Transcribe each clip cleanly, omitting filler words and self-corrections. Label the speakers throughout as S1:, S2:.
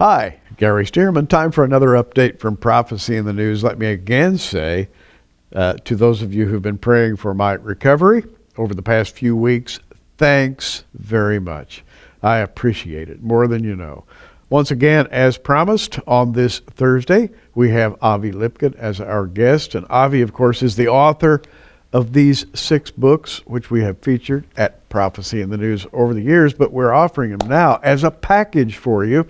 S1: Hi, Gary Stearman. Time for another update from Prophecy in the News. Let me again say to those of you who've been praying for my recovery over the past few weeks, thanks very much. I appreciate it more than you know. Once again, as promised, on this Thursday, we have Avi Lipkin as our guest. And Avi, of course, is the author of these 6 books, which we have featured at Prophecy in the News over the years, but we're offering them now as a package for you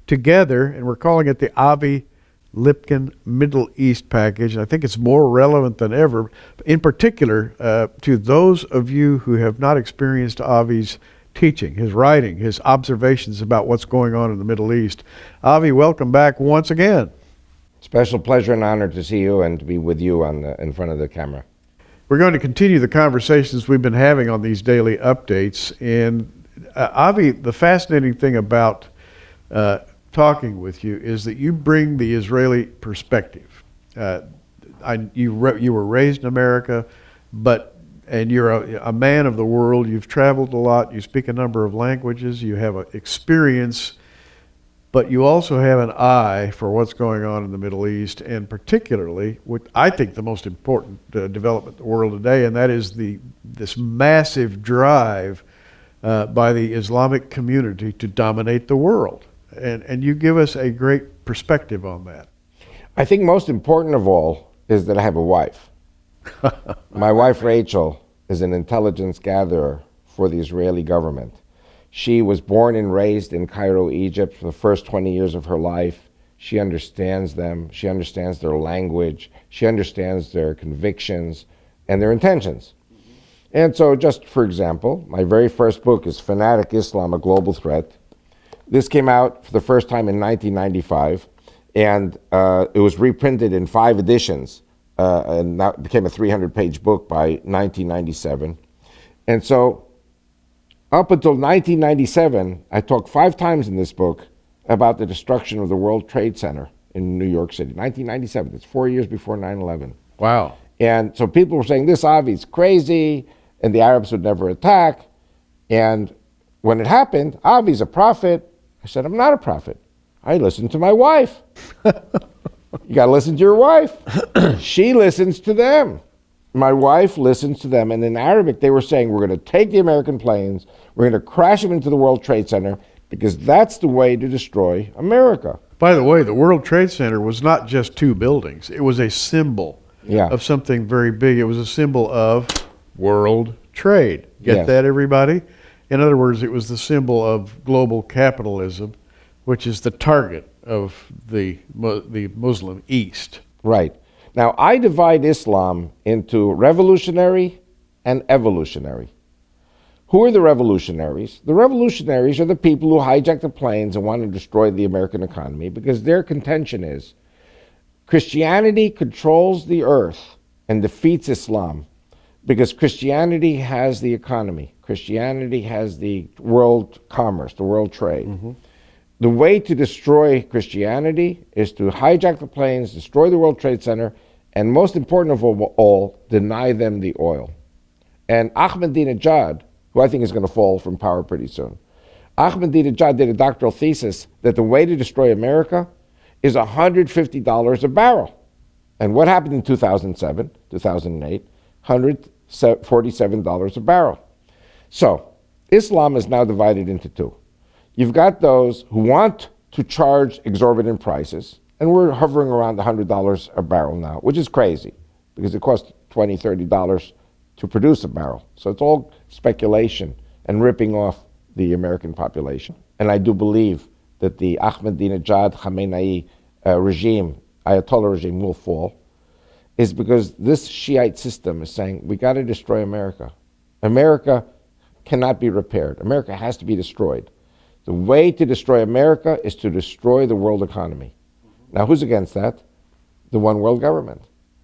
S1: together, and we're calling it the Avi Lipkin Middle East package. And I think it's more relevant than ever, in particular to those of you who have not experienced Avi's teaching, his writing, his observations about what's going on in the Middle East. Avi, welcome back once again.
S2: Special pleasure and honor to see you and to be with you in front of the camera.
S1: We're going to continue the conversations we've been having on these daily updates. And Avi, the fascinating thing about talking with you is that you bring the Israeli perspective. You were raised in America, and you're a man of the world. You've traveled a lot. You speak a number of languages. You have an experience, but you also have an eye for what's going on in the Middle East, and particularly what I think the most important development in the world today, and that is this massive drive by the Islamic community to dominate the world. And you give us a great perspective on that.
S2: I think most important of all is that I have a wife. My wife, Rachel, is an intelligence gatherer for the Israeli government. She was born and raised in Cairo, Egypt for the first 20 years of her life. She understands them. She understands their language. She understands their convictions and their intentions. And so, just for example, my very first book is Fanatic Islam, A Global Threat. This came out for the first time in 1995, and it was reprinted in 5 editions, and that became a 300-page book by 1997. And so, up until 1997, I talked 5 times in this book about the destruction of the World Trade Center in New York City. 1997, that's 4 years before 9/11.
S1: Wow.
S2: And so people were saying, this Avi's crazy, and the Arabs would never attack. And when it happened, Avi's a prophet. I said, I'm not a prophet. I listen to my wife. You got to listen to your wife. She listens to them. My wife listens to them. And in Arabic, they were saying, we're going to take the American planes, we're going to crash them into the World Trade Center, because that's the way to destroy America.
S1: By the way, the World Trade Center was not just 2 buildings. It was a symbol of something very big. It was a symbol of world trade. Get that, everybody? In other words, it was the symbol of global capitalism, which is the target of the Muslim East.
S2: Right. Now, I divide Islam into revolutionary and evolutionary. Who are the revolutionaries? The revolutionaries are the people who hijack the planes and want to destroy the American economy, because their contention is Christianity controls the earth and defeats Islam, because Christianity has the economy. Christianity has the world commerce, the world trade. Mm-hmm. The way to destroy Christianity is to hijack the planes, destroy the World Trade Center, and most important of all, deny them the oil. And Ahmadinejad, who I think is going to fall from power pretty soon, Ahmadinejad did a doctoral thesis that the way to destroy America is $150 a barrel. And what happened in 2007, 2008? $147 a barrel. So, Islam is now divided into 2. You've got those who want to charge exorbitant prices, and we're hovering around $100 a barrel now, which is crazy, because it costs $20, $30 to produce a barrel. So it's all speculation and ripping off the American population. And I do believe that the Ahmadinejad Khamenei regime, Ayatollah regime, will fall, is because this Shiite system is saying, we got to destroy America. America cannot be repaired. America has to be destroyed. The way to destroy America is to destroy the world economy. Now, who's against that? The one world government.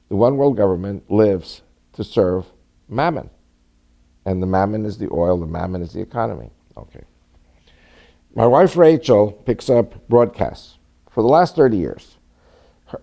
S2: The one world government lives to serve mammon. And the mammon is the oil, the mammon is the economy. Okay. My wife, Rachel, picks up broadcasts for the last 30 years.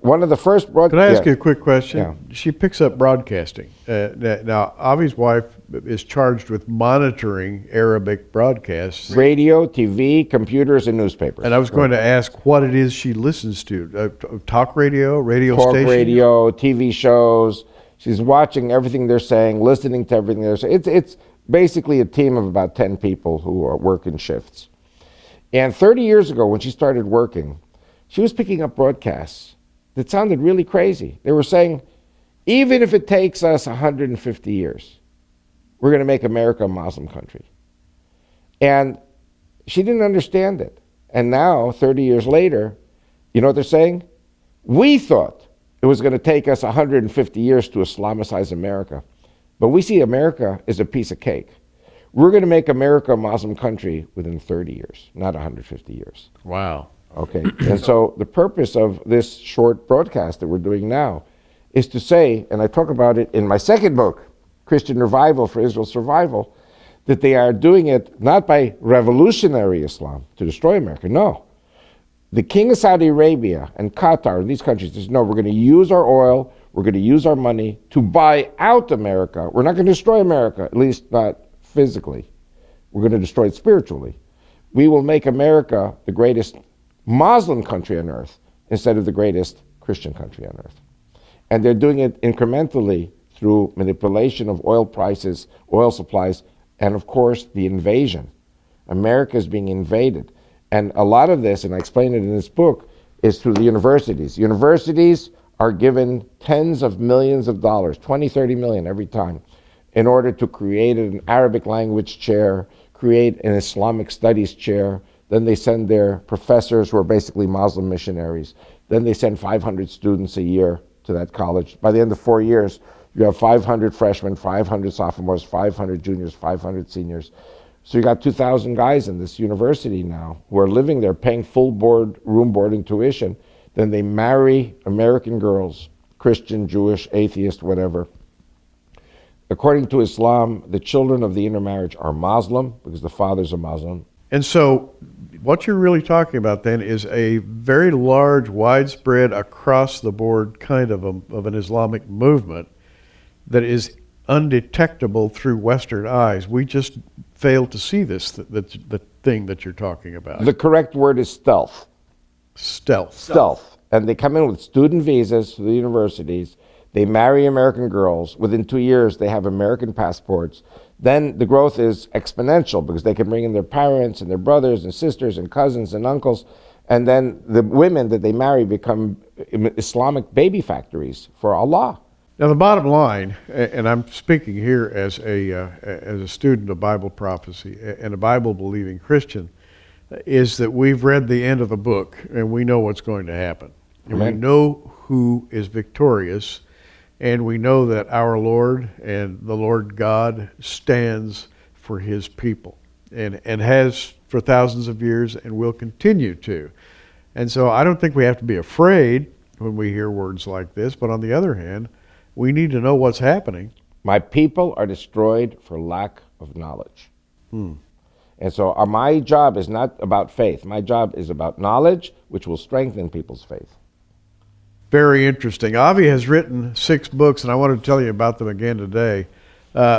S2: One of the first
S1: Could I ask you a quick question?
S2: Yeah.
S1: She picks up broadcasting. Now, Avi's wife is charged with monitoring Arabic broadcasts.
S2: Radio, TV, computers, and newspapers.
S1: And I was going to ask what it is she listens to. Talk radio, radio
S2: Talk
S1: station?
S2: radio, TV shows. She's watching everything they're saying, listening to everything they're saying. It's basically a team of about 10 people who are working shifts. And 30 years ago, when she started working, she was picking up broadcasts that sounded really crazy. They were saying, even if it takes us 150 years, we're going to make America a Muslim country. And she didn't understand it. And now, 30 years later, you know what they're saying? We thought it was going to take us 150 years to Islamicize America. But we see America as a piece of cake. We're going to make America a Muslim country within 30 years, not 150 years.
S1: Wow.
S2: Okay, and so the purpose of this short broadcast that we're doing now is to say, and I talk about it in my second book, Christian Revival for Israel's Survival, that they are doing it not by revolutionary Islam to destroy America, no. The King of Saudi Arabia and Qatar and these countries says, no, we're going to use our oil, we're going to use our money to buy out America. We're not going to destroy America, at least not physically. We're going to destroy it spiritually. We will make America the greatest Muslim country on earth instead of the greatest Christian country on earth. And they're doing it incrementally through manipulation of oil prices, oil supplies, and of course the invasion. America is being invaded. And a lot of this, and I explain it in this book, is through the universities. Universities are given tens of millions of dollars, 20, 30 million every time, in order to create an Arabic language chair, create an Islamic studies chair. Then they send their professors, who are basically Muslim missionaries. Then they send 500 students a year to that college. By the end of 4 years, you have 500 freshmen, 500 sophomores, 500 juniors, 500 seniors. So you got 2,000 guys in this university now who are living there, paying full board, room board and tuition. Then they marry American girls, Christian, Jewish, atheist, whatever. According to Islam, the children of the intermarriage are Muslim because the father's a Muslim.
S1: And so what you're really talking about then is a very large, widespread, across-the-board kind of an Islamic movement that is undetectable through Western eyes. We just fail to see this, the thing that you're talking about.
S2: The correct word is stealth.
S1: Stealth.
S2: And they come in with student visas to the universities. They marry American girls. Within 2 years, they have American passports. Then the growth is exponential because they can bring in their parents and their brothers and sisters and cousins and uncles. And then the women that they marry become Islamic baby factories for Allah.
S1: Now the bottom line, and I'm speaking here as a student of Bible prophecy and a Bible-believing Christian, is that we've read the end of the book and we know what's going to happen. And
S2: Amen.
S1: we know who is victorious. And we know that our Lord and the Lord God stands for his people and has for thousands of years and will continue to. And so I don't think we have to be afraid when we hear words like this, but on the other hand, we need to know what's happening.
S2: My people are destroyed for lack of knowledge. And so my job is not about faith. My job is about knowledge, which will strengthen people's faith.
S1: Very interesting. Avi has written 6 books, and I want to tell you about them again today.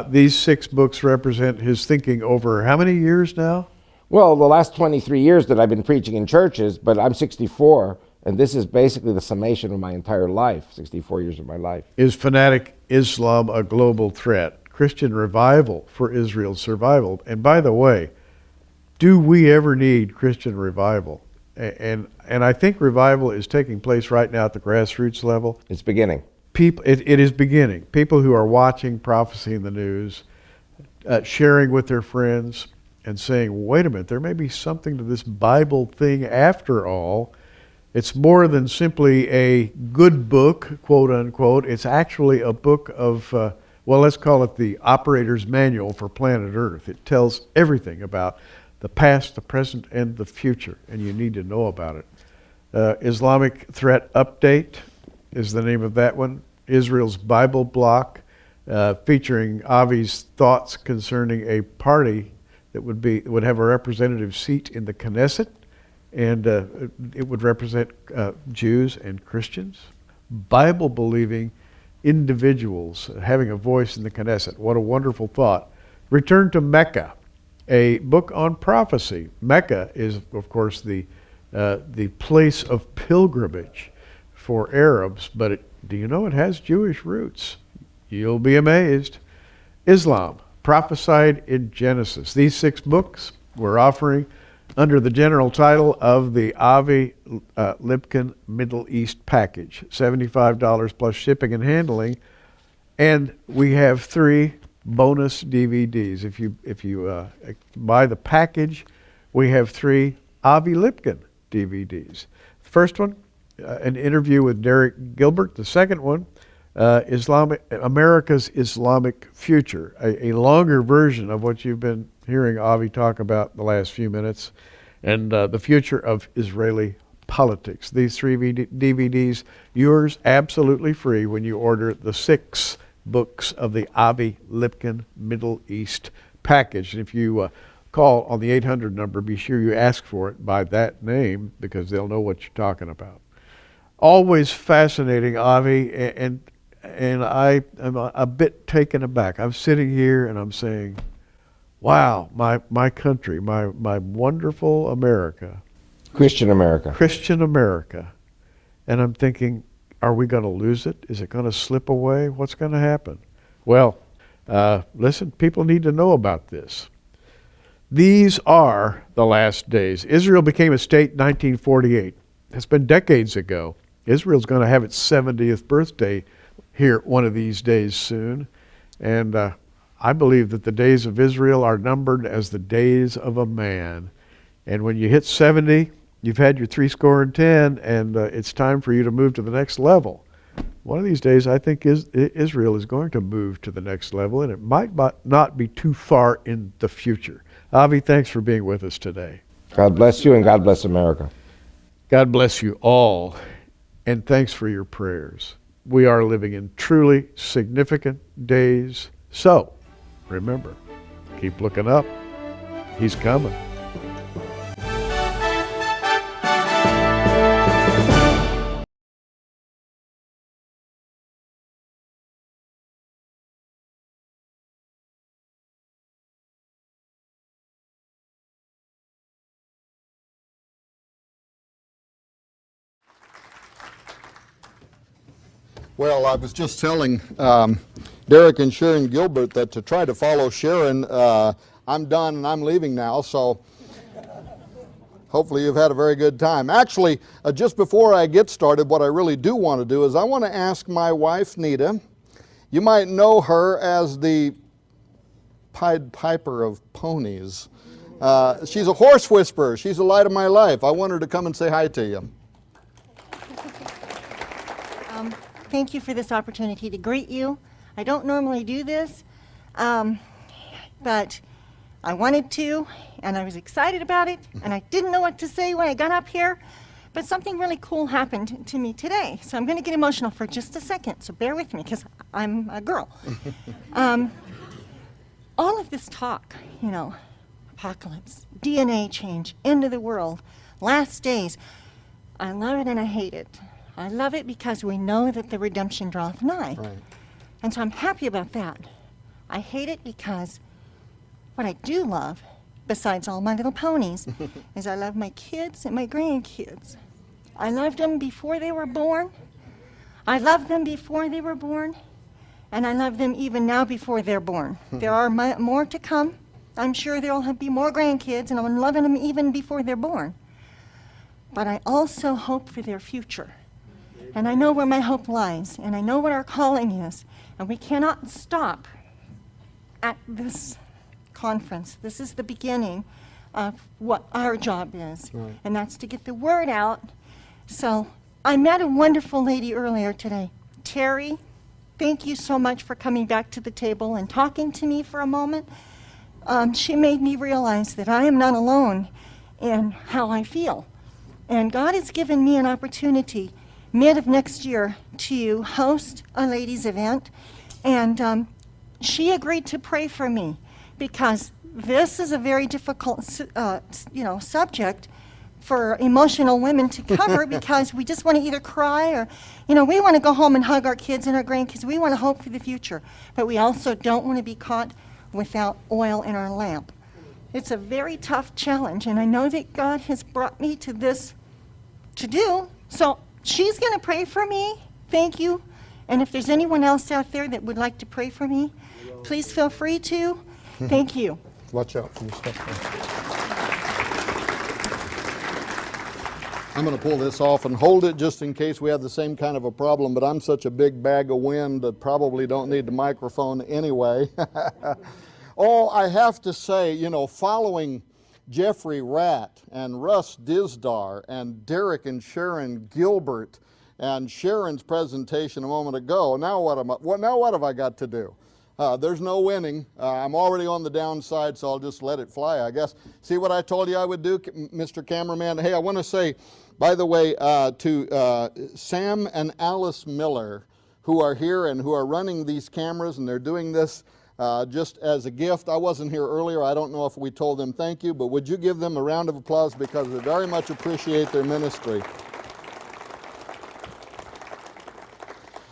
S1: These 6 books represent his thinking over how many years now?
S2: Well, the last 23 years that I've been preaching in churches, but I'm 64, and this is basically the summation of my entire life, 64 years of my life.
S1: Is fanatic Islam a global threat? Christian revival for Israel's survival. And by the way, do we ever need Christian revival? And I think revival is taking place right now at the grassroots level.
S2: It's beginning.
S1: It is beginning. People who are watching prophecy in the news, sharing with their friends, and saying, wait a minute, there may be something to this Bible thing after all. It's more than simply a good book, quote unquote. It's actually a book of, well, let's call it the operator's manual for planet Earth. It tells everything about the past, the present, and the future, and you need to know about it. Islamic Threat Update is the name of that one. Israel's Bible Block, featuring Avi's thoughts concerning a party that would have a representative seat in the Knesset and it would represent Jews and Christians, Bible-believing individuals having a voice in the Knesset. What a wonderful thought. Return to Mecca, a book on prophecy. Mecca is, of course, the place of pilgrimage for Arabs, but do you know it has Jewish roots? You'll be amazed. Islam, prophesied in Genesis. These 6 books we're offering under the general title of the Avi Lipkin Middle East Package, $75 plus shipping and handling, and we have 3 bonus DVDs. If you buy the package, we have 3 Avi Lipkin DVDs. The first one, an interview with Derek Gilbert. The second one, America's Islamic Future, a longer version of what you've been hearing Avi talk about the last few minutes, and the future of Israeli politics. These 3 DVDs, yours absolutely free when you order the 6 books of the Avi Lipkin Middle East Package. And if you call on the 800 number, be sure you ask for it by that name, because they'll know what you're talking about. Always fascinating, Avi, and I am a bit taken aback. I'm sitting here and I'm saying, wow, my country, my wonderful America.
S2: Christian America.
S1: Christian America. And I'm thinking, are we going to lose it? Is it going to slip away? What's going to happen? Well, listen, people need to know about this. These are the last days. Israel became a state in 1948. It's been decades ago. Israel's going to have its 70th birthday here one of these days soon. And I believe that the days of Israel are numbered as the days of a man. And when you hit 70, you've had your 70, and it's time for you to move to the next level. One of these days, I think Israel is going to move to the next level, and it might not be too far in the future. Avi, thanks for being with us today.
S2: God bless you, and God bless America.
S1: God bless you all, and thanks for your prayers. We are living in truly significant days. So, remember, keep looking up. He's coming.
S3: Well, I was just telling Derek and Sharon Gilbert that to try to follow Sharon, I'm done and I'm leaving now, so hopefully you've had a very good time. Actually, just before I get started, what I really do want to do is I want to ask my wife, Nita. You might know her as the Pied Piper of ponies. She's a horse whisperer. She's the light of my life. I want her to come and say hi to you.
S4: Thank you for this opportunity to greet you. I don't normally do this, but I wanted to, and I was excited about it, and I didn't know what to say when I got up here, but something really cool happened to me today. So I'm going to get emotional for just a second, so bear with me, because I'm a girl. All of this talk, apocalypse, DNA change, end of the world, last days, I love it and I hate it. I love it because we know that the redemption draweth nigh.
S3: Right.
S4: And so I'm happy about that. I hate it because what I do love, besides all my little ponies, is I love my kids and my grandkids. I loved them before they were born. I loved them before they were born. And I love them even now before they're born. There are more to come. I'm sure there'll be more grandkids, and I'm loving them even before they're born. But I also hope for their future. And I know where my hope lies, and I know what our calling is, and we cannot stop at this conference. This is the beginning of what our job is, and that's to get the word out. So I met a wonderful lady earlier today. Terry, thank you so much for coming back to the table and talking to me for a moment. She made me realize that I am not alone in how I feel. And God has given me an opportunity mid of next year to host a ladies' event, and she agreed to pray for me because this is a very difficult, subject for emotional women to cover because we just want to either cry or, we want to go home and hug our kids and our grandkids. We want to hope for the future. But we also don't want to be caught without oil in our lamp. It's a very tough challenge, and I know that God has brought me to this to do. So she's going to pray for me. Thank you. And if there's anyone else out there that would like to pray for me, please feel free to. Thank you.
S3: Watch out for your stuff there. I'm going to pull this off and hold it just in case we have the same kind of a problem, but I'm such a big bag of wind that probably don't need the microphone anyway. Oh, I have to say, following Jeffrey Ratt and Russ Dizdar and Derek and Sharon Gilbert and Sharon's presentation a moment ago, now what have I got to do? There's no winning. I'm already on the downside, so I'll just let it fly, I guess. See what I told you I would do, Mr. Cameraman? Hey, I want to say, by the way, to Sam and Alice Miller, who are here and who are running these cameras, and they're doing this just as a gift. I wasn't here earlier. I don't know if we told them thank you, but would you give them a round of applause because we very much appreciate their ministry.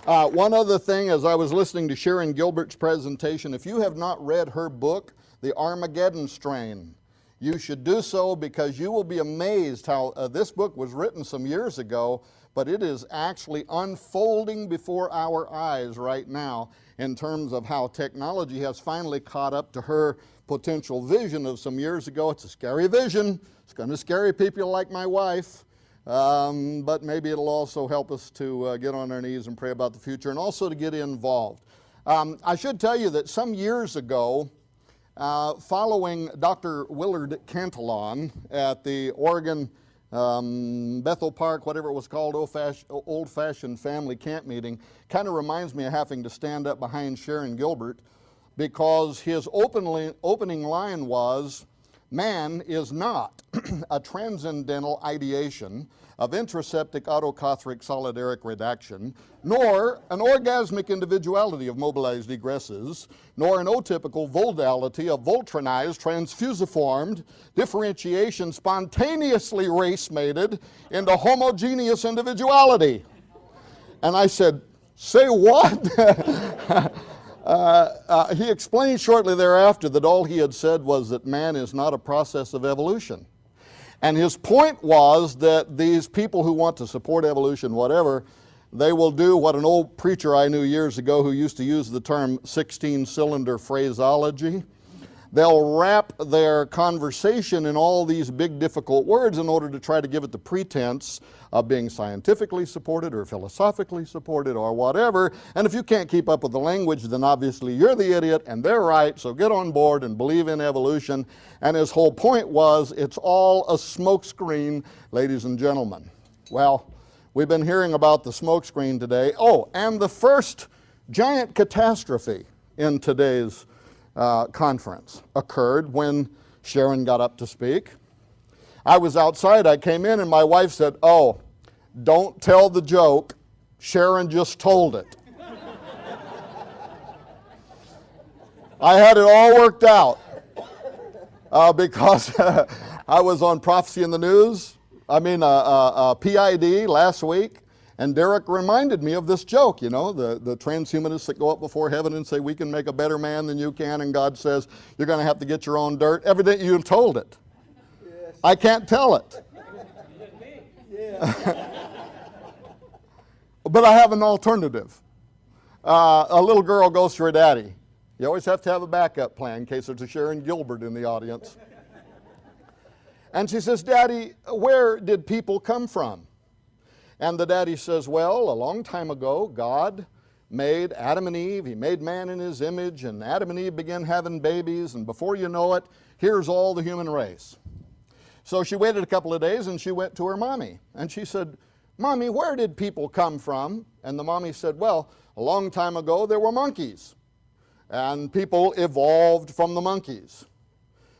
S3: One other thing, as I was listening to Sharon Gilbert's presentation, if you have not read her book, The Armageddon Strain, you should do so because you will be amazed how this book was written some years ago, but it is actually unfolding before our eyes right now in terms of how technology has finally caught up to her potential vision of some years ago. It's a scary vision. It's going to scare people like my wife. But maybe it'll also help us to get on our knees and pray about the future and also to get involved. I should tell you that some years ago, following Dr. Willard Cantillon at the Oregon Bethel Park, whatever it was called, old-fashioned family camp meeting, kind of reminds me of having to stand up behind Sharon Gilbert because his opening line was, "Man is not a transcendental ideation of intraseptic autocatholic solidaric redaction, nor an orgasmic individuality of mobilized egresses, nor an atypical vodality of voltronized, transfusiformed differentiation spontaneously race-mated into homogeneous individuality." And I said, "Say what?" He explained shortly thereafter that all he had said was that man is not a process of evolution. And his point was that these people who want to support evolution, whatever, they will do what an old preacher I knew years ago who used to use the term 16-cylinder phraseology. They'll wrap their conversation in all these big difficult words in order to try to give it the pretense of being scientifically supported or philosophically supported or whatever. And if you can't keep up with the language, then obviously you're the idiot and they're right, so get on board and believe in evolution. And his whole point was, it's all a smokescreen, ladies and gentlemen. Well, we've been hearing about the smokescreen today. Oh, and the first giant catastrophe in today's conference occurred when Sharon got up to speak. I was outside, I came in, and my wife said, "Oh, don't tell the joke, Sharon just told it." I had it all worked out because I was on Prophecy in the News, PID last week, and Derek reminded me of this joke, the transhumanists that go up before heaven and say, "We can make a better man than you can," and God says, "You're going to have to get your own dirt." Evidently you told it. Yes. I can't tell it. But I have an alternative. A little girl goes to her daddy. You always have to have a backup plan in case there's a Sharon Gilbert in the audience. And she says, "Daddy, where did people come from?" And the daddy says, "Well, a long time ago, God made Adam and Eve. He made man in his image, and Adam and Eve began having babies, and before you know it, here's all the human race." So she waited a couple of days, and she went to her mommy. And she said, "Mommy, where did people come from?" And the mommy said, "Well, a long time ago, there were monkeys, and people evolved from the monkeys."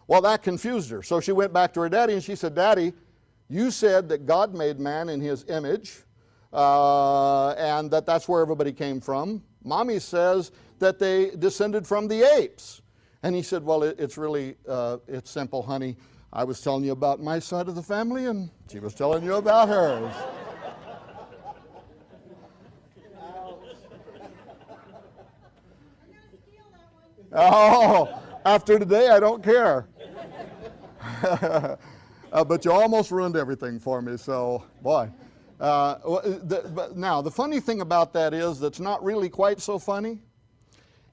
S3: Well, that confused her. So she went back to her daddy, and she said, "Daddy, you said that God made man in his image, and that's where everybody came from. Mommy says that they descended from the apes." And he said, "Well, it's really, it's simple, honey. I was telling you about my side of the family, and she was telling you about hers. Oh, after today, I don't care. But you almost ruined everything for me, so boy. But now, the funny thing about that is, that's not really quite so funny,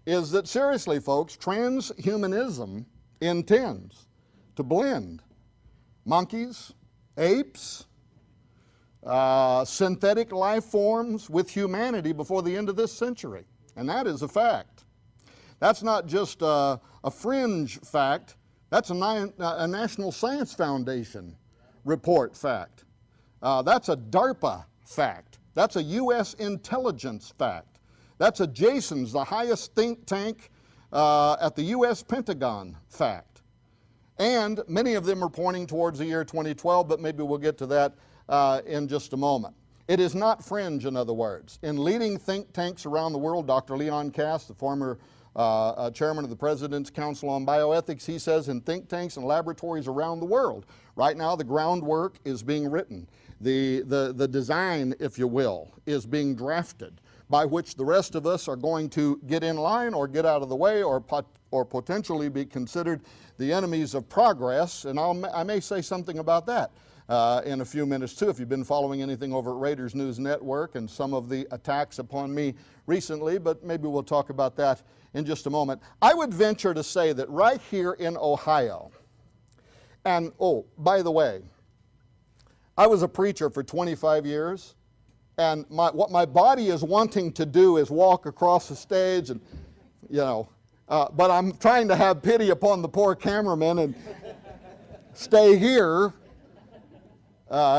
S3: is that seriously, folks, transhumanism intends to blend monkeys, apes, synthetic life forms with humanity before the end of this century. And that is a fact. That's not just a fringe fact. That's a National Science Foundation report fact. That's a DARPA fact. That's a U.S. intelligence fact. That's a Jason's, the highest think tank at the U.S. Pentagon fact. And many of them are pointing towards the year 2012, but maybe we'll get to that in just a moment. It is not fringe, in other words. In leading think tanks around the world, Dr. Leon Kass, the former chairman of the President's Council on Bioethics, he says in think tanks and laboratories around the world, right now the groundwork is being written. The design, if you will, is being drafted, by which the rest of us are going to get in line or get out of the way or potentially be considered the enemies of progress. And I may say something about that in a few minutes too, if you've been following anything over at Raiders News Network and some of the attacks upon me recently, but maybe we'll talk about that in just a moment. I would venture to say that right here in Ohio, and oh, by the way, I was a preacher for 25 years, and what my body is wanting to do is walk across the stage and, you know, but I'm trying to have pity upon the poor cameraman and stay here.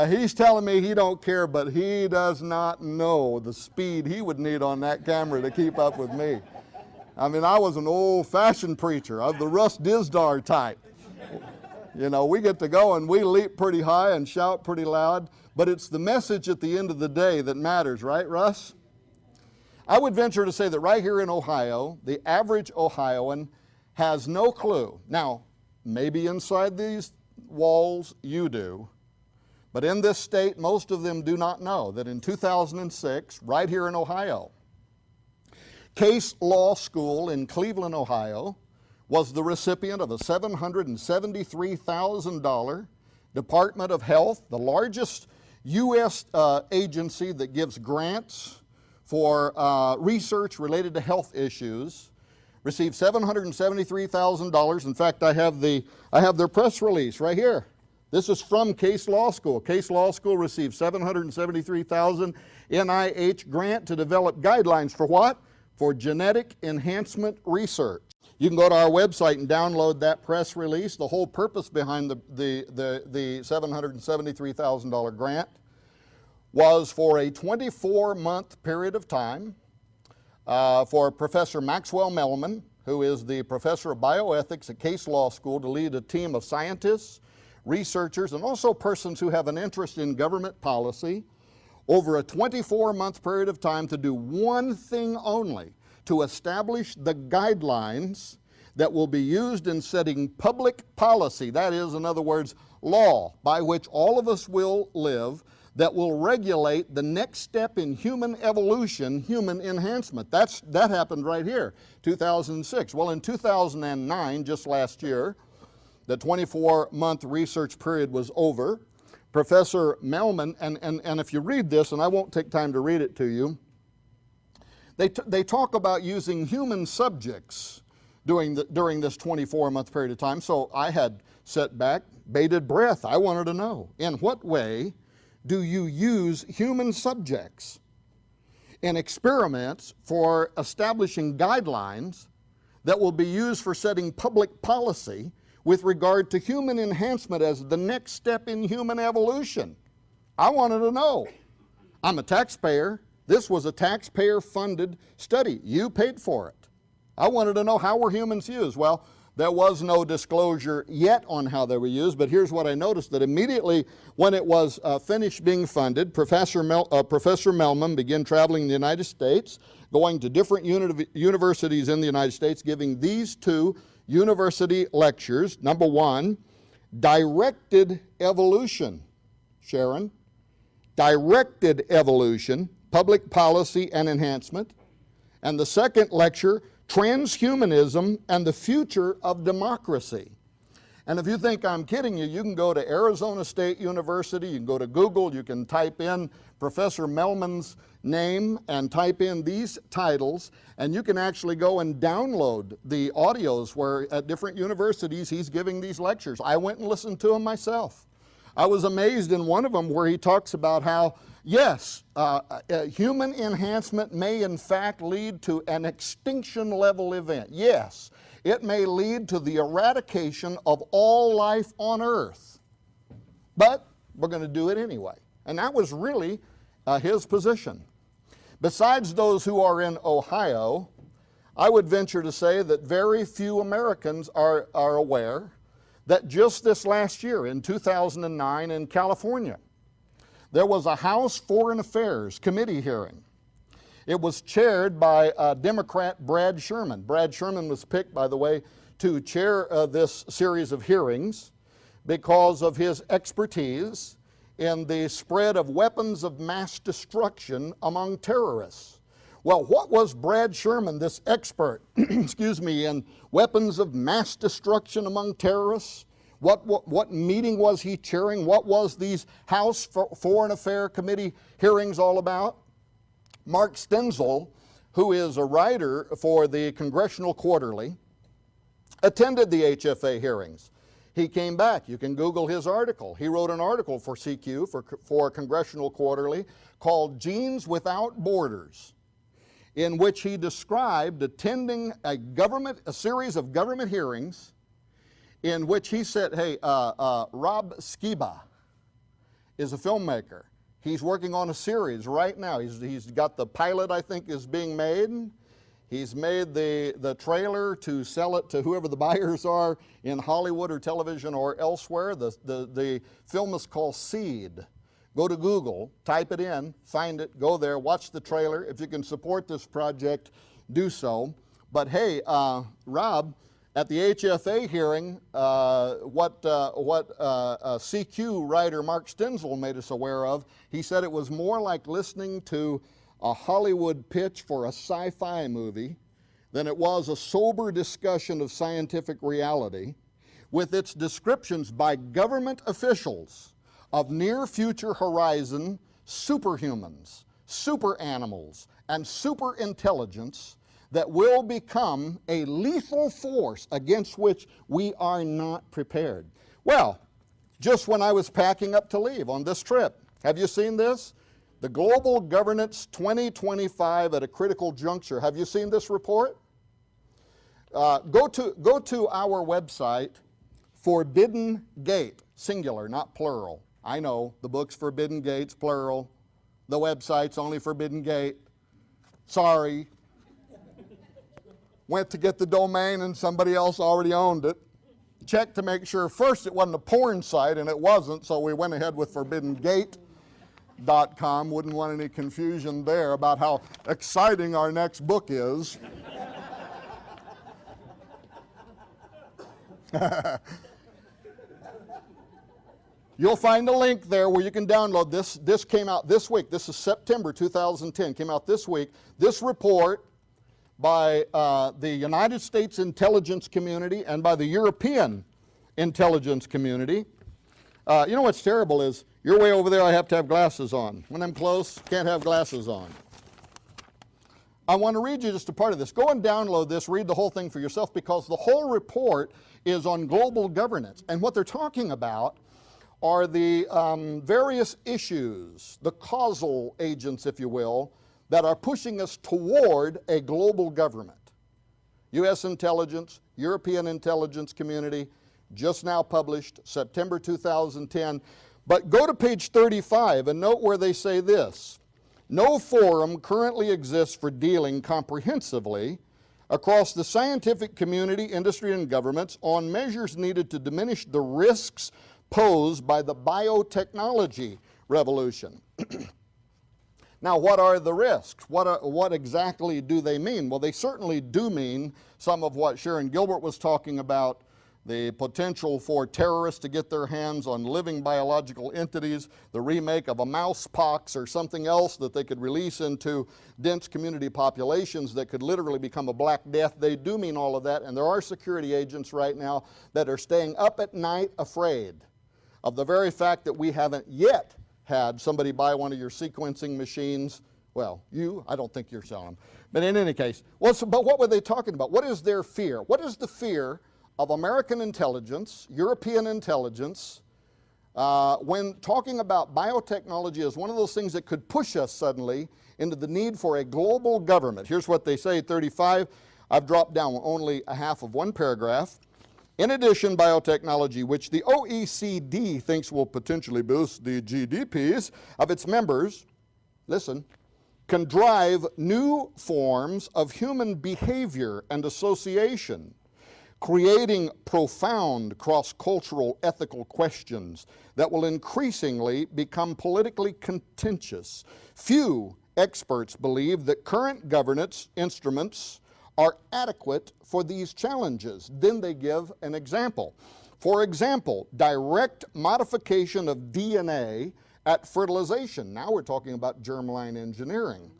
S3: He's telling me he don't care, but he does not know the speed he would need on that camera to keep up with me. I mean, I was an old-fashioned preacher of the Russ Dizdar type. You know, we get to go and we leap pretty high and shout pretty loud, but it's the message at the end of the day that matters, right, Russ? I would venture to say that right here in Ohio, the average Ohioan has no clue. Now, maybe inside these walls you do, but in this state, most of them do not know that in 2006, right here in Ohio, Case Law School in Cleveland, Ohio, was the recipient of a $773,000 Department of Health, the largest U.S. agency that gives grants for research related to health issues, received $773,000. In fact, I have their press release right here. This is from Case Law School. Case Law School received $773,000 NIH grant to develop guidelines for what? For genetic enhancement research. You can go to our website and download that press release. The whole purpose behind the $773,000 grant was for a 24-month period of time for Professor Maxwell Mellman, who is the professor of bioethics at Case Law School, to lead a team of scientists, researchers, and also persons who have an interest in government policy over a 24-month period of time to do one thing only: to establish the guidelines that will be used in setting public policy, that is, in other words, law, by which all of us will live, that will regulate the next step in human evolution, human enhancement. That happened right here, 2006. Well, in 2009, just last year, the 24-month research period was over. Professor Mellman, and if you read this, and I won't take time to read it to you, they talk about using human subjects during this 24-month period of time. So I had set back, bated breath. I wanted to know, in what way do you use human subjects in experiments for establishing guidelines that will be used for setting public policy with regard to human enhancement as the next step in human evolution? I wanted to know. I'm a taxpayer. This was a taxpayer-funded study. You paid for it. I wanted to know, how were humans used? Well, there was no disclosure yet on how they were used, but here's what I noticed: that immediately when it was finished being funded, Professor Mellman began traveling in the United States, going to different universities in the United States, giving these two university lectures. Number one, Directed evolution, Sharon. Directed evolution, public policy and enhancement. And the second lecture, transhumanism and the future of democracy. And if you think I'm kidding you, you can go to Arizona State University, you can go to Google, you can type in Professor Melman's name and type in these titles, and you can actually go and download the audios where at different universities he's giving these lectures. I went and listened to them myself. I was amazed in one of them where he talks about how, yes, human enhancement may in fact lead to an extinction level event. Yes, it may lead to the eradication of all life on earth. But we're going to do it anyway. And that was really his position. Besides those who are in Ohio, I would venture to say that very few Americans are aware that just this last year, in 2009 in California, there was a House Foreign Affairs Committee hearing. It was chaired by Democrat Brad Sherman. Brad Sherman was picked, by the way, to chair this series of hearings because of his expertise in the spread of weapons of mass destruction among terrorists. Well, what was Brad Sherman, this expert, excuse me, in weapons of mass destruction among terrorists? What meeting was he chairing? What was these House Foreign Affairs Committee hearings all about? Mark Stenzel, who is a writer for the Congressional Quarterly, attended the HFA hearings. He came back. You can Google his article. He wrote an article for CQ, for Congressional Quarterly, called Genes Without Borders, in which he described attending a series of government hearings in which he said, hey, Rob Skiba is a filmmaker. He's working on a series right now. He's got the pilot, I think, is being made. He's made the trailer to sell it to whoever the buyers are in Hollywood or television or elsewhere. The film is called Seed. Go to Google, type it in, find it, go there, watch the trailer. If you can support this project, do so. But hey, Rob, at the HFA hearing, what CQ writer Mark Stenzel made us aware of, he said it was more like listening to a Hollywood pitch for a sci-fi movie than it was a sober discussion of scientific reality, with its descriptions by government officials of near future horizon superhumans, super animals, and super intelligence that will become a lethal force against which we are not prepared. Well, just when I was packing up to leave on this trip, have you seen this? The Global Governance 2025 at a Critical Juncture. Have you seen this report? Go to our website, Forbidden Gate, singular, not plural. I know, the book's Forbidden Gates, plural. The website's only Forbidden Gate. Sorry. Went to get the domain and somebody else already owned it. Checked to make sure first it wasn't a porn site, and it wasn't, so we went ahead with ForbiddenGate.com. Wouldn't want any confusion there about how exciting our next book is. You'll find a link there where you can download this. This came out this week. This is September 2010. Came out this week. This report by the United States intelligence community and by the European intelligence community. You know what's terrible is you're way over there, I have to have glasses on. When I'm close, can't have glasses on. I want to read you just a part of this. Go and download this, read the whole thing for yourself, because the whole report is on global governance. And what they're talking about are the various issues, the causal agents, if you will, that are pushing us toward a global government. U.S. intelligence, European intelligence community, just now published, September 2010. But go to page 35 and note where they say this: no forum currently exists for dealing comprehensively across the scientific community, industry, and governments on measures needed to diminish the risks posed by the biotechnology revolution. Now, what are the risks? What exactly do they mean? Well, they certainly do mean some of what Sharon Gilbert was talking about the potential for terrorists to get their hands on living biological entities, the remake of a mouse pox or something else that they could release into dense community populations that could literally become a Black Death. They do mean all of that, and there are security agents right now that are staying up at night afraid of the very fact that we haven't yet had somebody buy one of your sequencing machines. Well, I don't think you're selling them. But in any case, but what were they talking about? What is their fear? What is the fear of American intelligence, European intelligence, when talking about biotechnology as one of those things that could push us suddenly into the need for a global government? Here's what they say, 35. I've dropped down only a half of one paragraph. In addition, biotechnology, which the OECD thinks will potentially boost the GDPs of its members, listen, can drive new forms of human behavior and association, creating profound cross-cultural ethical questions that will increasingly become politically contentious. Few experts believe that current governance instruments are adequate for these challenges. Then they give an example. For example, direct modification of DNA at fertilization, now we're talking about germline engineering,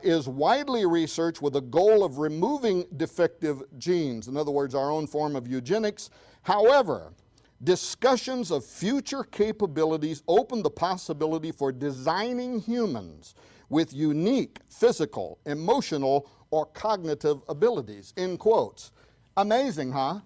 S3: is widely researched with a goal of removing defective genes, in other words, our own form of eugenics. However, discussions of future capabilities open the possibility for designing humans with unique physical, emotional, or cognitive abilities, in quotes. Amazing, huh?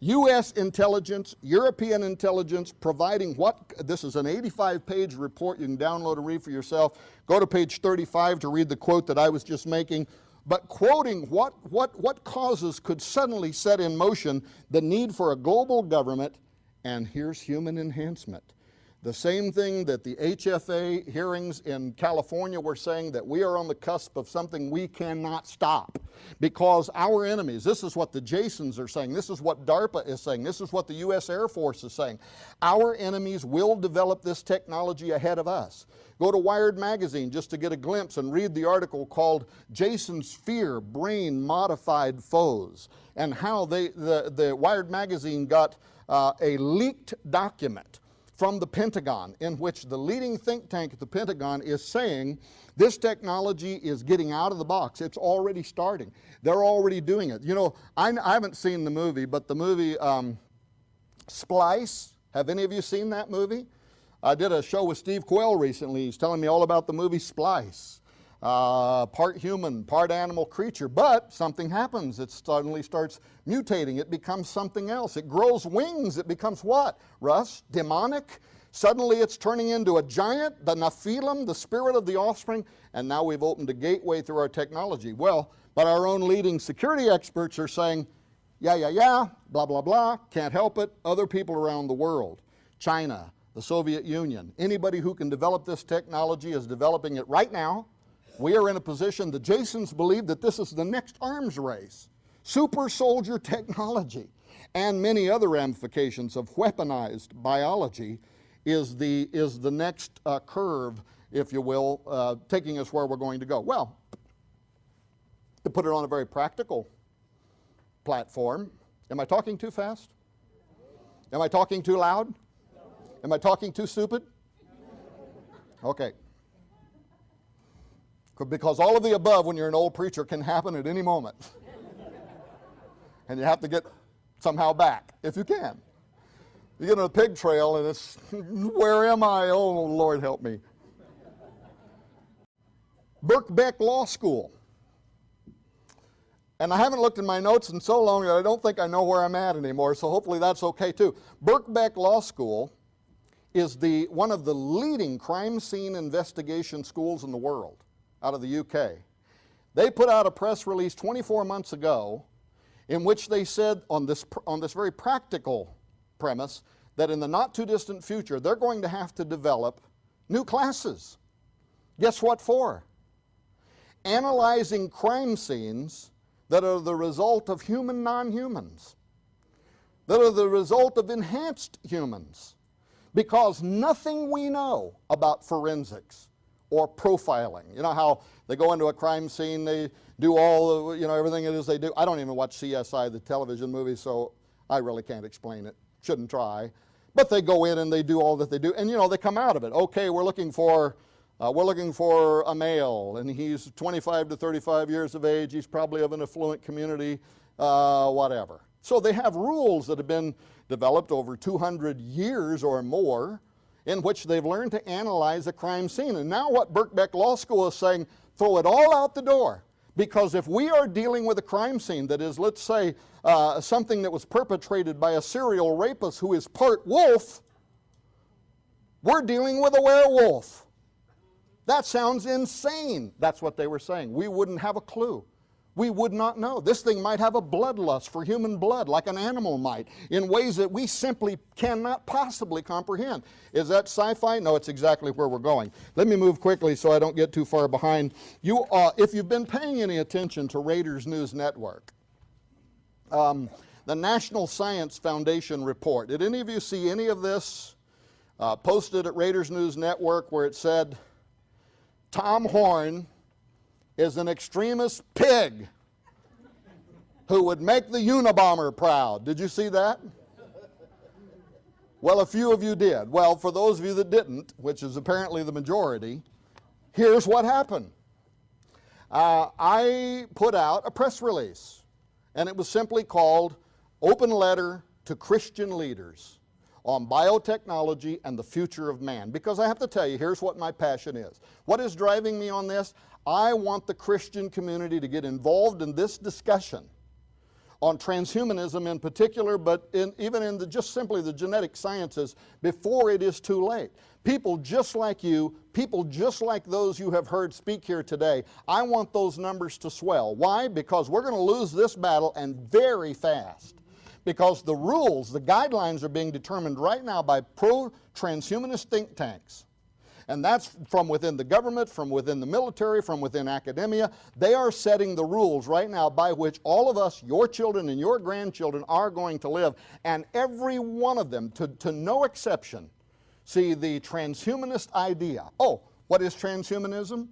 S3: U.S. intelligence, European intelligence, providing what, this is an 85-page report you can download and read for yourself. Go to page 35 to read the quote that I was just making. But quoting what causes could suddenly set in motion the need for a global government, and here's human enhancement. The same thing that the HFA hearings in California were saying, that we are on the cusp of something we cannot stop because our enemies, this is what the Jasons are saying, this is what DARPA is saying, this is what the U.S. Air Force is saying. Our enemies will develop this technology ahead of us. Go to Wired Magazine just to get a glimpse and read the article called Jasons Fear Brain Modified Foes, and how the Wired Magazine got a leaked document from the Pentagon, in which the leading think tank at the Pentagon is saying this technology is getting out of the box. It's already starting. They're already doing it. You know, I haven't seen the movie, but the movie Splice, have any of you seen that movie? I did a show with Steve Quayle recently. He's telling me all about the movie Splice. Part human, part animal creature, but something happens. It suddenly starts mutating. It becomes something else. It grows wings. It becomes what, Russ? Demonic? Suddenly it's turning into a giant, the Nephilim, the spirit of the offspring, and now we've opened a gateway through our technology. Well, but our own leading security experts are saying, yeah, blah, blah, blah, can't help it. Other people around the world, China, the Soviet Union, anybody who can develop this technology is developing it right now. We are in a position, the Jasons believe that this is the next arms race. Super soldier technology and many other ramifications of weaponized biology is the next curve, if you will, taking us where we're going to go. Well, to put it on a very practical platform, am I talking too fast? Am I talking too loud? Am I talking too stupid? Okay. Because all of the above, when you're an old preacher, can happen at any moment. And you have to get somehow back, if you can. You get on a pig trail and it's, where am I? Oh, Lord help me. Birkbeck Law School. And I haven't looked in my notes in so long that I don't think I know where I'm at anymore, so hopefully that's okay too. Birkbeck Law School is one of the leading crime scene investigation schools in the world, out of the UK. They put out a press release 24 months ago in which they said on this very practical premise that in the not too distant future they're going to have to develop new classes. Guess what for? Analyzing crime scenes that are the result of human non-humans, that are the result of enhanced humans. Because nothing we know about forensics or profiling, you know how they go into a crime scene, they do all the, everything it is they do. I don't even watch CSI, the television movie, so I really can't explain it. Shouldn't try. But they go in and they do all that they do, and they come out of it. Okay, we're looking for a male, and he's 25 to 35 years of age. He's probably of an affluent community, whatever. So they have rules that have been developed over 200 years or more, in which they've learned to analyze a crime scene. And now what Birkbeck Law School is saying, throw it all out the door. Because if we are dealing with a crime scene that is, let's say, something that was perpetrated by a serial rapist who is part wolf, we're dealing with a werewolf. That sounds insane. That's what they were saying. We wouldn't have a clue. We would not know. This thing might have a bloodlust for human blood, like an animal might, in ways that we simply cannot possibly comprehend. Is that sci-fi? No, it's exactly where we're going. Let me move quickly so I don't get too far behind. If you've been paying any attention to Raiders News Network, the National Science Foundation report, did any of you see any of this posted at Raiders News Network where it said, Tom Horn is an extremist pig who would make the Unabomber proud? Did you see that? Well, a few of you did. Well, for those of you that didn't, which is apparently the majority, here's what happened. I put out a press release, and it was simply called Open Letter to Christian Leaders on Biotechnology and the Future of Man. Because I have to tell you, here's what my passion is. What is driving me on this? I want the Christian community to get involved in this discussion on transhumanism in particular, but even in just simply the genetic sciences before it is too late. People just like you, people just like those you have heard speak here today, I want those numbers to swell. Why? Because we're going to lose this battle, and very fast. Because the rules, the guidelines are being determined right now by pro-transhumanist think tanks. And that's from within the government, from within the military, from within academia. They are setting the rules right now by which all of us, your children and your grandchildren, are going to live. And every one of them, to no exception, see the transhumanist idea. Oh, what is transhumanism?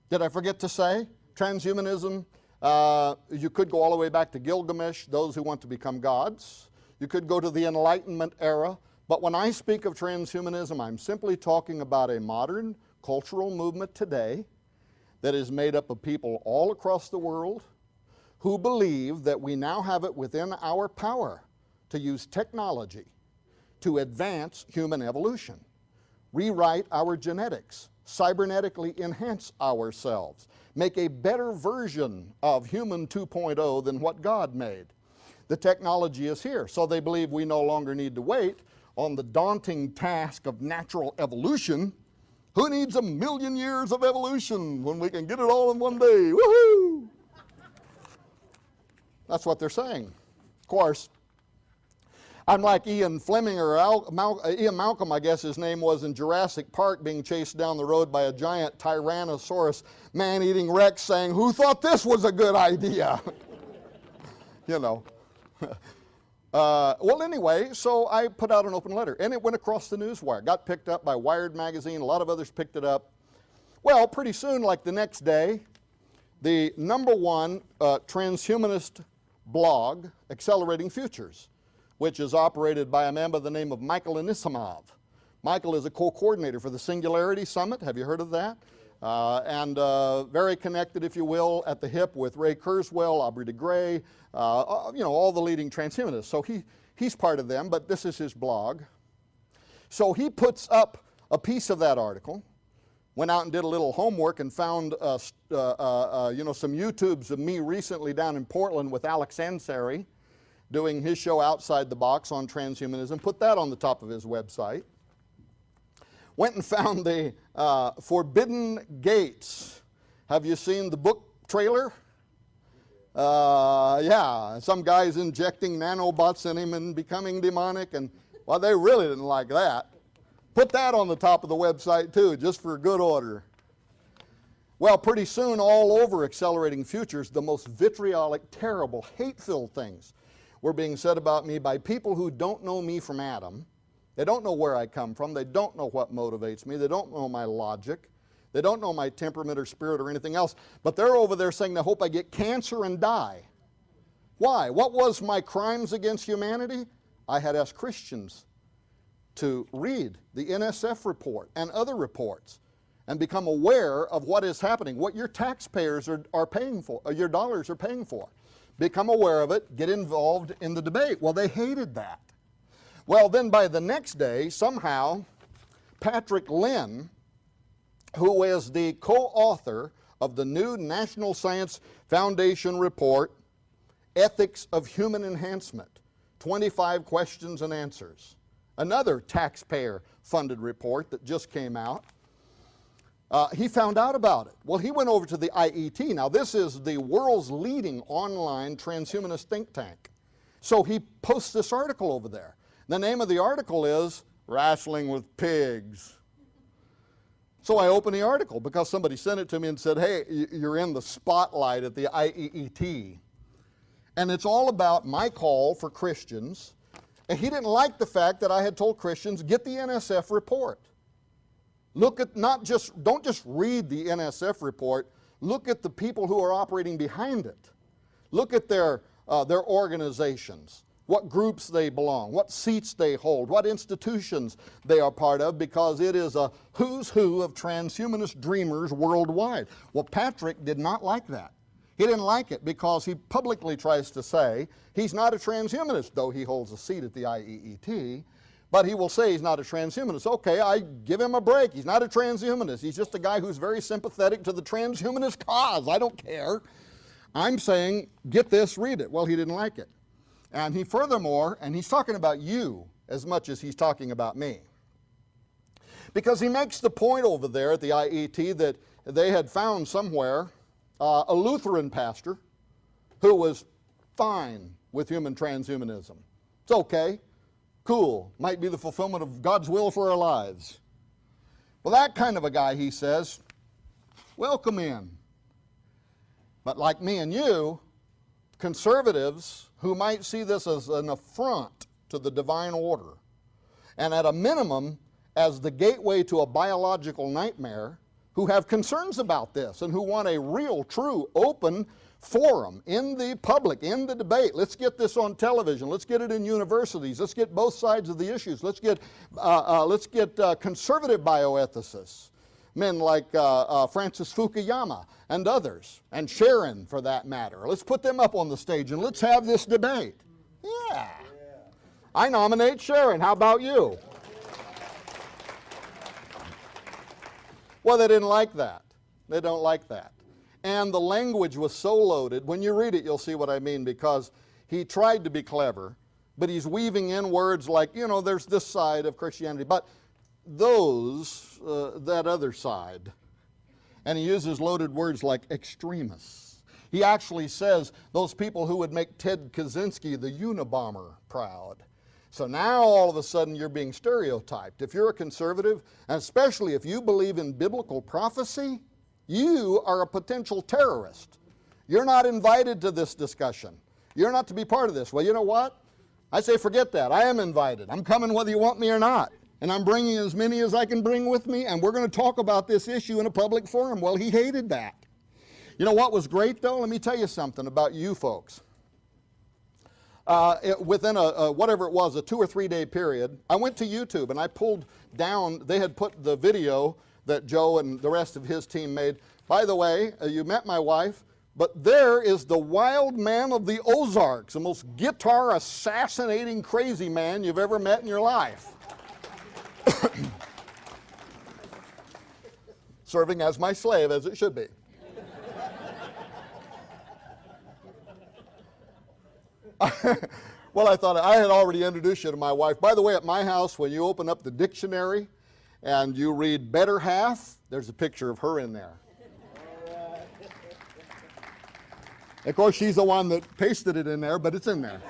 S3: Did I forget to say? Transhumanism, you could go all the way back to Gilgamesh, those who want to become gods. You could go to the Enlightenment era. But when I speak of transhumanism, I'm simply talking about a modern cultural movement today that is made up of people all across the world who believe that we now have it within our power to use technology to advance human evolution, rewrite our genetics, cybernetically enhance ourselves, make a better version of human 2.0 than what God made. The technology is here, so they believe we no longer need to wait on the daunting task of natural evolution. Who needs 1,000,000 years of evolution when we can get it all in one day? Woohoo! That's what they're saying. Of course, I'm like Ian Fleming, or Ian Malcolm, I guess his name was, in Jurassic Park, being chased down the road by a giant Tyrannosaurus man-eating Rex, saying, "Who thought this was a good idea?" You know. Well, anyway, so I put out an open letter, and it went across the newswire. Got picked up by Wired magazine. A lot of others picked it up. Well, pretty soon, like the next day, the #1 transhumanist blog, Accelerating Futures, which is operated by a man by the name of Michael Anisimov. Michael is a co-coordinator for the Singularity Summit. Have you heard of that? And very connected, if you will, at the hip with Ray Kurzweil, Aubrey de Grey, all the leading transhumanists. So he's part of them, but this is his blog. So he puts up a piece of that article, went out and did a little homework and found some YouTubes of me recently down in Portland with Alex Ansari doing his show Outside the Box on transhumanism, put that on the top of his website. Went and found the Forbidden Gates. Have you seen the book trailer? Yeah, some guy's injecting nanobots in him and becoming demonic, and well, they really didn't like that. Put that on the top of the website too, just for good order. Well, pretty soon, all over Accelerating Futures, the most vitriolic, terrible, hate-filled things were being said about me by people who don't know me from Adam. They don't know where I come from. They don't know what motivates me. They don't know my logic. They don't know my temperament or spirit or anything else. But they're over there saying they hope I get cancer and die Why? What was my crimes against humanity? I had asked Christians to read the NSF report and other reports and become aware of what is happening, what your taxpayers are paying for, or your dollars are paying for. Become aware of it, get involved in the debate. Well, they hated that. Well, then by the next day, somehow, Patrick Lynn, who is the co-author of the new National Science Foundation report, Ethics of Human Enhancement, 25 questions and answers, another taxpayer-funded report that just came out, he found out about it. Well, he went over to the IET. Now, this is the world's leading online transhumanist think tank. So he posts this article over there. The name of the article is Wrestling with Pigs. So I opened the article because somebody sent it to me and said, hey, you're in the spotlight at the IEET. And it's all about my call for Christians. And he didn't like the fact that I had told Christians, get the NSF report. Look at don't just read the NSF report, look at the people who are operating behind it. Look at their organizations, what groups they belong, what seats they hold, what institutions they are part of, because it is a who's who of transhumanist dreamers worldwide. Well, Patrick did not like that. He didn't like it because he publicly tries to say he's not a transhumanist, though he holds a seat at the IEET. But he will say he's not a transhumanist. Okay, I give him a break. He's not a transhumanist. He's just a guy who's very sympathetic to the transhumanist cause. I don't care. I'm saying, get this, read it. Well, he didn't like it. And he furthermore, and he's talking about you as much as he's talking about me. Because he makes the point over there at the IET that they had found somewhere a Lutheran pastor who was fine with human transhumanism. It's okay. Cool, might be the fulfillment of God's will for our lives. Well, that kind of a guy, he says, welcome in. But like me and you, conservatives who might see this as an affront to the divine order, and at a minimum as the gateway to a biological nightmare, who have concerns about this and who want a real, true, open forum in the public, in the debate. Let's get this on television. Let's get it in universities. Let's get both sides of the issues. Let's get conservative bioethicists, men like Francis Fukuyama and others, and Sharon for that matter. Let's put them up on the stage and let's have this debate. Yeah. I nominate Sharon. How about you? Well, they didn't like that. They don't like that. And the language was so loaded. When you read it, you'll see what I mean, because he tried to be clever, but he's weaving in words like, there's this side of Christianity, but that other side. And he uses loaded words like extremists. He actually says those people who would make Ted Kaczynski, the Unabomber, proud. So now all of a sudden you're being stereotyped. If you're a conservative, and especially if you believe in biblical prophecy, you are a potential terrorist. You're not invited to this discussion. You're not to be part of this. Well, you know what? I say forget that. I am invited. I'm coming whether you want me or not. And I'm bringing as many as I can bring with me, and we're going to talk about this issue in a public forum. Well, he hated that. You know what was great, though? Let me tell you something about you folks. Within whatever it was, a 2 or 3 day period, I went to YouTube and I pulled down, they had put the video that Joe and the rest of his team made. By the way, you met my wife, but there is the wild man of the Ozarks, the most guitar assassinating crazy man you've ever met in your life. Serving as my slave, as it should be. Well, I thought I had already introduced you to my wife. By the way, at my house, when you open up the dictionary and you read better half, there's a picture of her in there. Of course, she's the one that pasted it in there, but it's in there.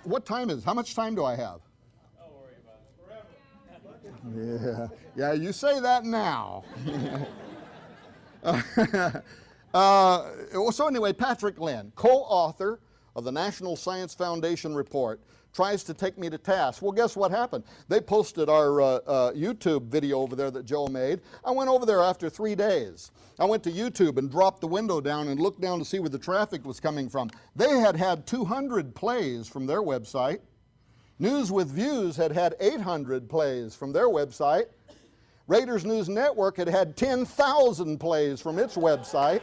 S3: What time is it? How much time do I have?
S5: Don't worry about it. Forever.
S3: Yeah, you say that now. So anyway, Patrick Lynn, co-author of the National Science Foundation report tries to take me to task. Well, guess what happened? They posted our YouTube video over there that Joe made. I went over there after 3 days. I went to YouTube and dropped the window down and looked down to see where the traffic was coming from. They had 200 plays from their website. News with Views had 800 plays from their website. Raiders News Network had 10,000 plays from its website.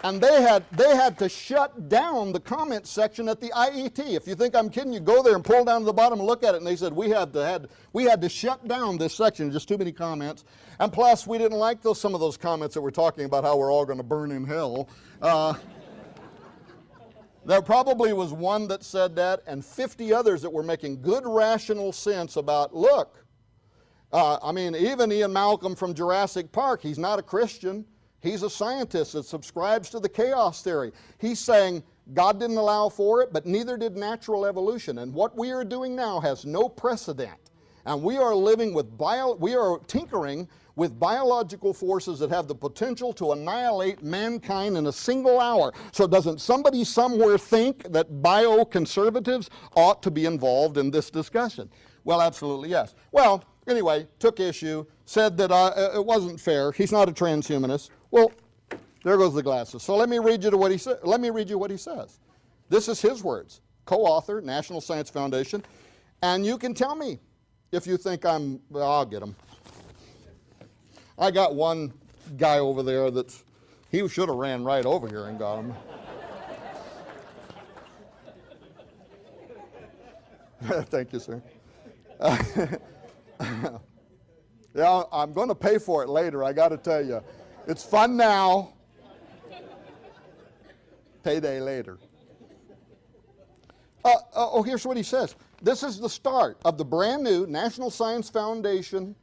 S3: And they had to shut down the comment section at the IET. If you think I'm kidding, you go there and pull down to the bottom and look at it, and they said we had to shut down this section, just too many comments. And plus, we didn't like some of those comments that were talking about how we're all going to burn in hell. There probably was one that said that, and 50 others that were making good rational sense about, look, I mean, even Ian Malcolm from Jurassic Park, he's not a Christian. He's a scientist that subscribes to the chaos theory. He's saying God didn't allow for it, but neither did natural evolution. And what we are doing now has no precedent. And we are living with we are tinkering with biological forces that have the potential to annihilate mankind in a single hour. So doesn't somebody somewhere think that bioconservatives ought to be involved in this discussion? Well, absolutely yes. Well, anyway, took issue, said that it wasn't fair. He's not a transhumanist. Well, there goes the glasses. So let me read you what he said. Let me read you what he says. This is his words. Co-author, National Science Foundation, and you can tell me if you think I'll get him. I got one guy over there he should have ran right over here and got him. Thank you, sir. Yeah, I'm going to pay for it later, I got to tell you. It's fun now. Payday later. Here's what he says. This is the start of the brand new National Science Foundation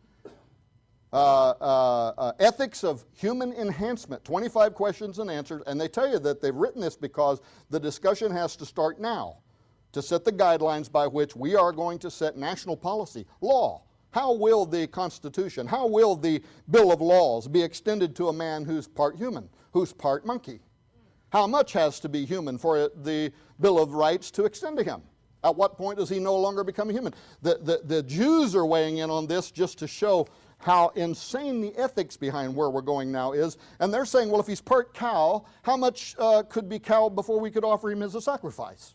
S3: Ethics of Human Enhancement, 25 questions and answers. And they tell you that they've written this because the discussion has to start now to set the guidelines by which we are going to set national policy, law. How will the Constitution, how will the Bill of Laws be extended to a man who's part human, who's part monkey? How much has to be human for the Bill of Rights to extend to him? At what point does he no longer become a human? The Jews are weighing in on this just to show how insane the ethics behind where we're going now is. And they're saying, well, if he's part cow, how much could be cow before we could offer him as a sacrifice?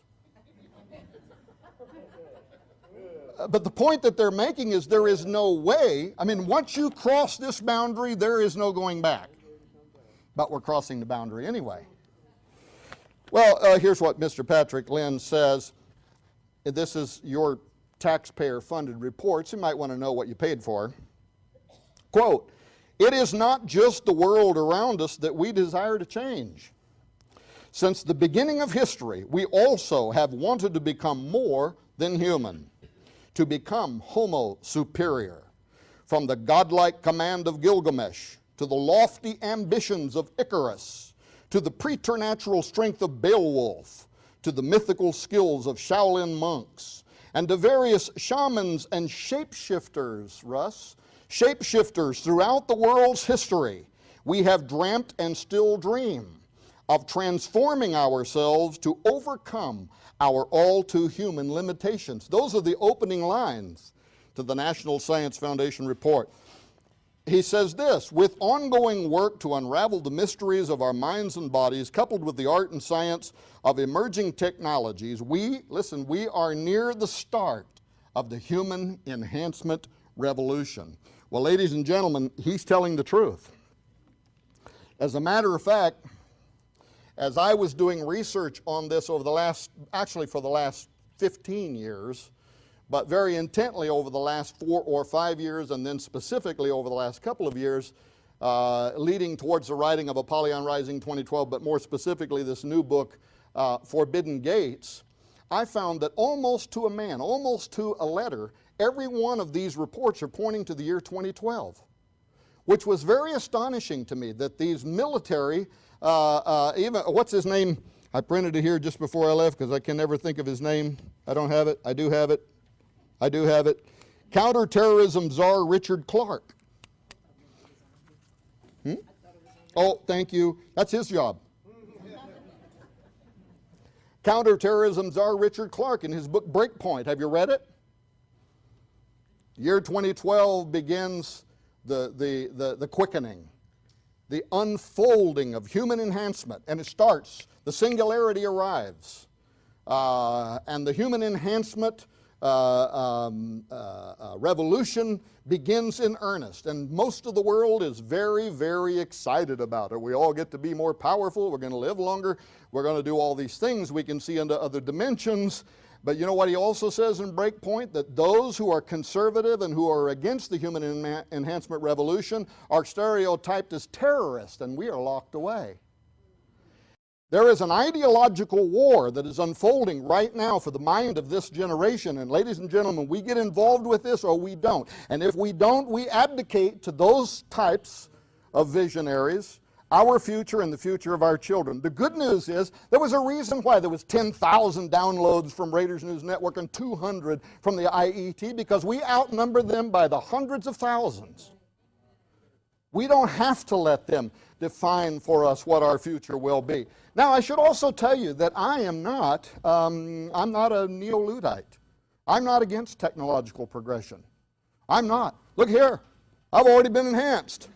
S3: But the point that they're making is there is no way. I mean, once you cross this boundary, there is no going back. But we're crossing the boundary anyway. Well, here's what Mr. Patrick Lynn says. This is your taxpayer-funded reports. You might want to know what you paid for. Quote, "It is not just the world around us that we desire to change. Since the beginning of history, we also have wanted to become more than human, to become Homo superior. From the godlike command of Gilgamesh, to the lofty ambitions of Icarus, to the preternatural strength of Beowulf, to the mythical skills of Shaolin monks, and to various shamans and shapeshifters, Russ, shapeshifters throughout the world's history, we have dreamt and still dream of transforming ourselves to overcome our all too human limitations." Those are the opening lines to the National Science Foundation report. He says this, "With ongoing work to unravel the mysteries of our minds and bodies, coupled with the art and science of emerging technologies, we are near the start of the human enhancement revolution." Well, ladies and gentlemen, he's telling the truth. As a matter of fact, as I was doing research on this for the last 15 years, but very intently over the last 4 or 5 years, and then specifically over the last couple of years, leading towards the writing of Apollyon Rising 2012, but more specifically this new book, Forbidden Gates, I found that almost to a man, almost to a letter, every one of these reports are pointing to the year 2012, which was very astonishing to me that these military, even, what's his name? I printed it here just before I left because I can never think of his name. I don't have it. I do have it. I do have it. Counterterrorism czar Richard Clark. Oh, thank you. That's his job. Counterterrorism czar Richard Clarke in his book Breakpoint. Have you read it? Year 2012 begins the quickening, the unfolding of human enhancement, and it starts. The singularity arrives, and the human enhancement revolution begins in earnest, and most of the world is very, very excited about it. We all get to be more powerful. We're going to live longer. We're going to do all these things. We can see into other dimensions. But you know what he also says in Breakpoint? That those who are conservative and who are against the human enhancement revolution are stereotyped as terrorists, and we are locked away. There is an ideological war that is unfolding right now for the mind of this generation. And ladies and gentlemen, we get involved with this or we don't. And if we don't, we abdicate to those types of visionaries our future and the future of our children. The good news is there was a reason why there was 10,000 downloads from Raiders News Network and 200 from the IET, because we outnumber them by the hundreds of thousands. We don't have to let them define for us what our future will be. Now, I should also tell you that I'm not a neo-Luddite. I'm not against technological progression. I'm not. Look here, I've already been enhanced.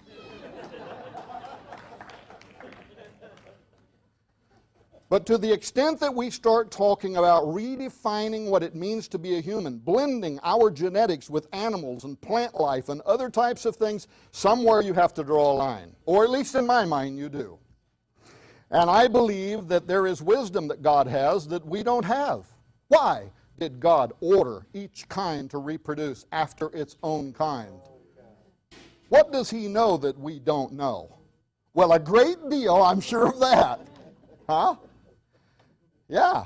S3: But to the extent that we start talking about redefining what it means to be a human, blending our genetics with animals and plant life and other types of things, somewhere you have to draw a line. Or at least in my mind you do. And I believe that there is wisdom that God has that we don't have. Why did God order each kind to reproduce after its own kind? What does He know that we don't know? Well, a great deal, I'm sure of that. Huh? Yeah.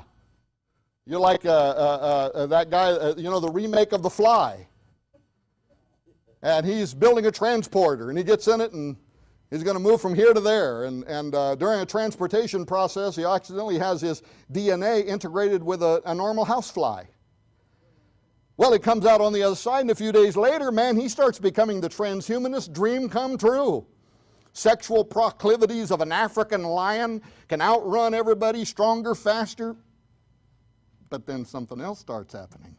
S3: You're like that guy, you know, the remake of The Fly. And he's building a transporter, and he gets in it, and he's going to move from here to there. And during a transportation process, he accidentally has his DNA integrated with a normal housefly. Well, he comes out on the other side, and a few days later, man, he starts becoming the transhumanist dream come true. Sexual proclivities of an African lion can outrun everybody, stronger, faster. But then something else starts happening.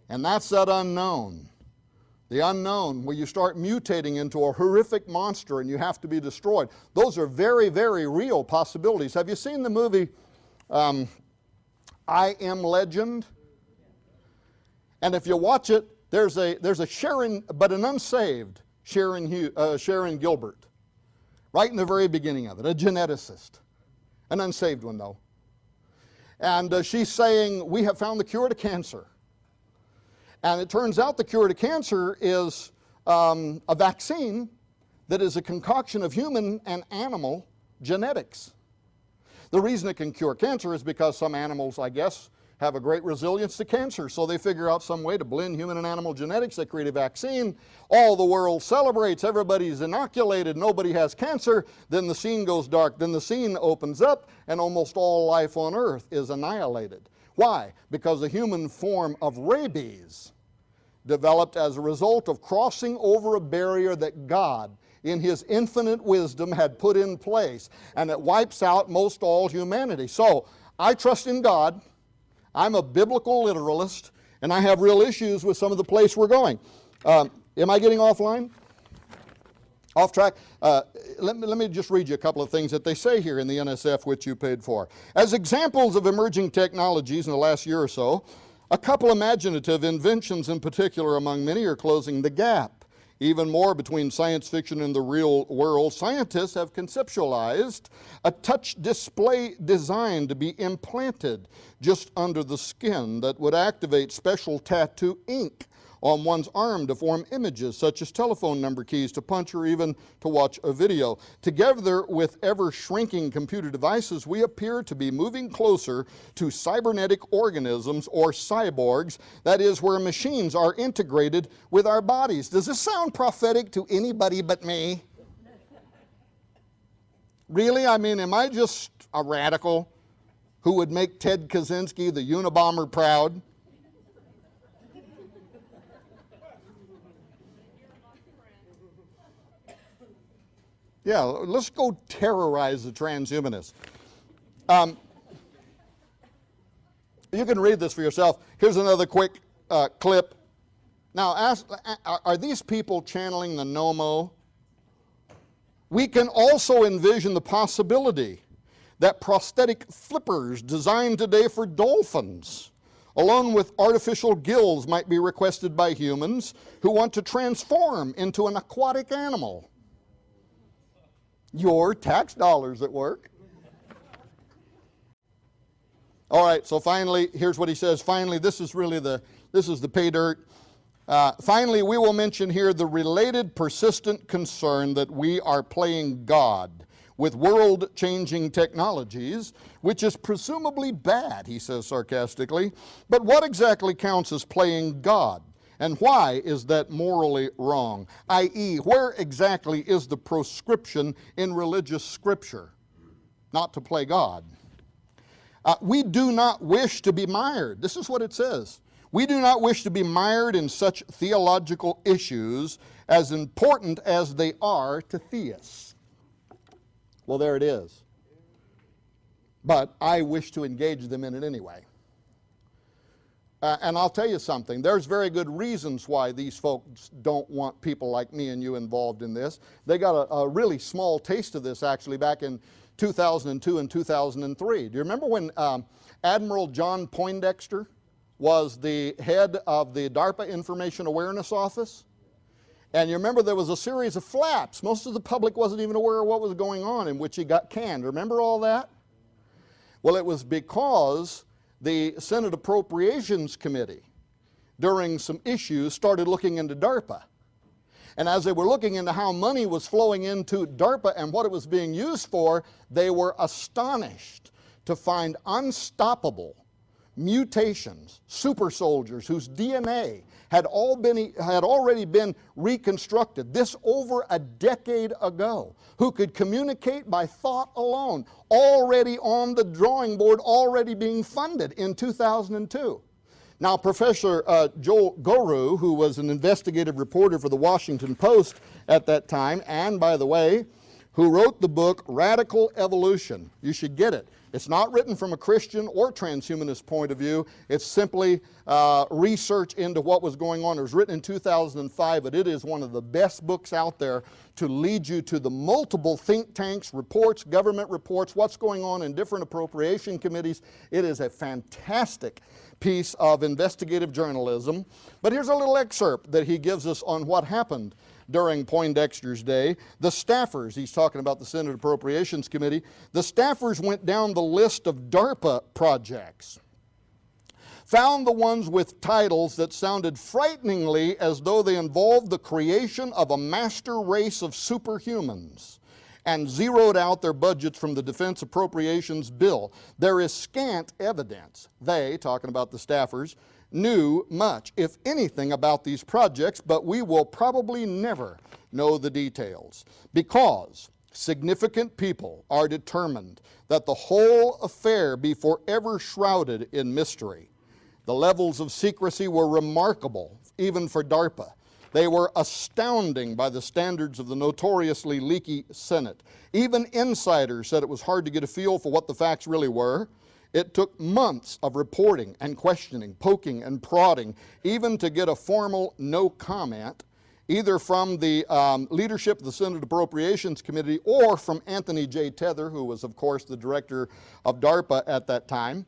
S3: And that's that unknown. The unknown, where you start mutating into a horrific monster and you have to be destroyed. Those are very, very real possibilities. Have you seen the movie I Am Legend? And if you watch it, there's a Sharon, but an unsaved Sharon Gilbert, right in the very beginning of it, a geneticist, an unsaved one though. And she's saying, we have found the cure to cancer. And it turns out the cure to cancer is a vaccine that is a concoction of human and animal genetics. The reason it can cure cancer is because some animals, I guess, have a great resilience to cancer. So they figure out some way to blend human and animal genetics. They create a vaccine. All the world celebrates. Everybody's inoculated. Nobody has cancer. Then the scene goes dark. Then the scene opens up, and almost all life on earth is annihilated. Why? Because the human form of rabies developed as a result of crossing over a barrier that God, in His infinite wisdom, had put in place, and it wipes out most all humanity. So I trust in God. I'm a biblical literalist, and I have real issues with some of the place we're going. Am I getting offline? Off track? Let me just read you a couple of things that they say here in the NSF, which you paid for. As examples of emerging technologies in the last year or so, a couple imaginative inventions in particular among many are closing the gap. Even more between science fiction and the real world, scientists have conceptualized a touch display designed to be implanted just under the skin that would activate special tattoo ink on one's arm to form images such as telephone number keys to punch or even to watch a video. Together with ever-shrinking computer devices, we appear to be moving closer to cybernetic organisms or cyborgs, that is, where machines are integrated with our bodies. Does this sound prophetic to anybody but me? Really? I mean, am I just a radical who would make Ted Kaczynski, the Unabomber, proud? Yeah, let's go terrorize the transhumanists. You can read this for yourself. Here's another quick clip. Now, are these people channeling the Nomo? We can also envision the possibility that prosthetic flippers designed today for dolphins, along with artificial gills, might be requested by humans who want to transform into an aquatic animal. Your tax dollars at work. All right, so finally, here's what he says. Finally, this is the pay dirt. Finally, we will mention here the related persistent concern that we are playing God with world-changing technologies, which is presumably bad, he says sarcastically. But what exactly counts as playing God? And why is that morally wrong? I.e., where exactly is the proscription in religious scripture not to play God? We do not wish to be mired. This is what it says. We do not wish to be mired in such theological issues as important as they are to theists. Well, there it is. But I wish to engage them in it anyway. And I'll tell you something. There's very good reasons why these folks don't want people like me and you involved in this. They got a really small taste of this actually back in 2002 and 2003. Do you remember when Admiral John Poindexter was the head of the DARPA Information Awareness Office? And you remember there was a series of flaps. Most of the public wasn't even aware of what was going on, in which he got canned. Remember all that? Well, it was because the Senate Appropriations Committee, during some issues, started looking into DARPA. And as they were looking into how money was flowing into DARPA and what it was being used for, they were astonished to find unstoppable mutations, super soldiers whose DNA had already been reconstructed, this over a decade ago, who could communicate by thought alone, already on the drawing board, already being funded in 2002. Now, Professor Joel Guru, who was an investigative reporter for the Washington Post at that time, and by the way, who wrote the book Radical Evolution. You should get it. It's not written from a Christian or transhumanist point of view. It's simply research into what was going on. It was written in 2005, but it is one of the best books out there to lead you to the multiple think tanks, reports, government reports, what's going on in different appropriation committees. It is a fantastic piece of investigative journalism. But here's a little excerpt that he gives us on what happened during Poindexter's day. The staffers, he's talking about the Senate Appropriations Committee, the staffers went down the list of DARPA projects, found the ones with titles that sounded frighteningly as though they involved the creation of a master race of superhumans, and zeroed out their budgets from the Defense Appropriations Bill. There is scant evidence they, talking about the staffers, knew much, if anything, about these projects, but we will probably never know the details because significant people are determined that the whole affair be forever shrouded in mystery. The levels of secrecy were remarkable, even for DARPA. They were astounding by the standards of the notoriously leaky Senate. Even insiders said it was hard to get a feel for what the facts really were. It took months of reporting and questioning, poking and prodding, even to get a formal no comment, either from the leadership of the Senate Appropriations Committee or from Anthony J. Tether, who was, of course, the director of DARPA at that time.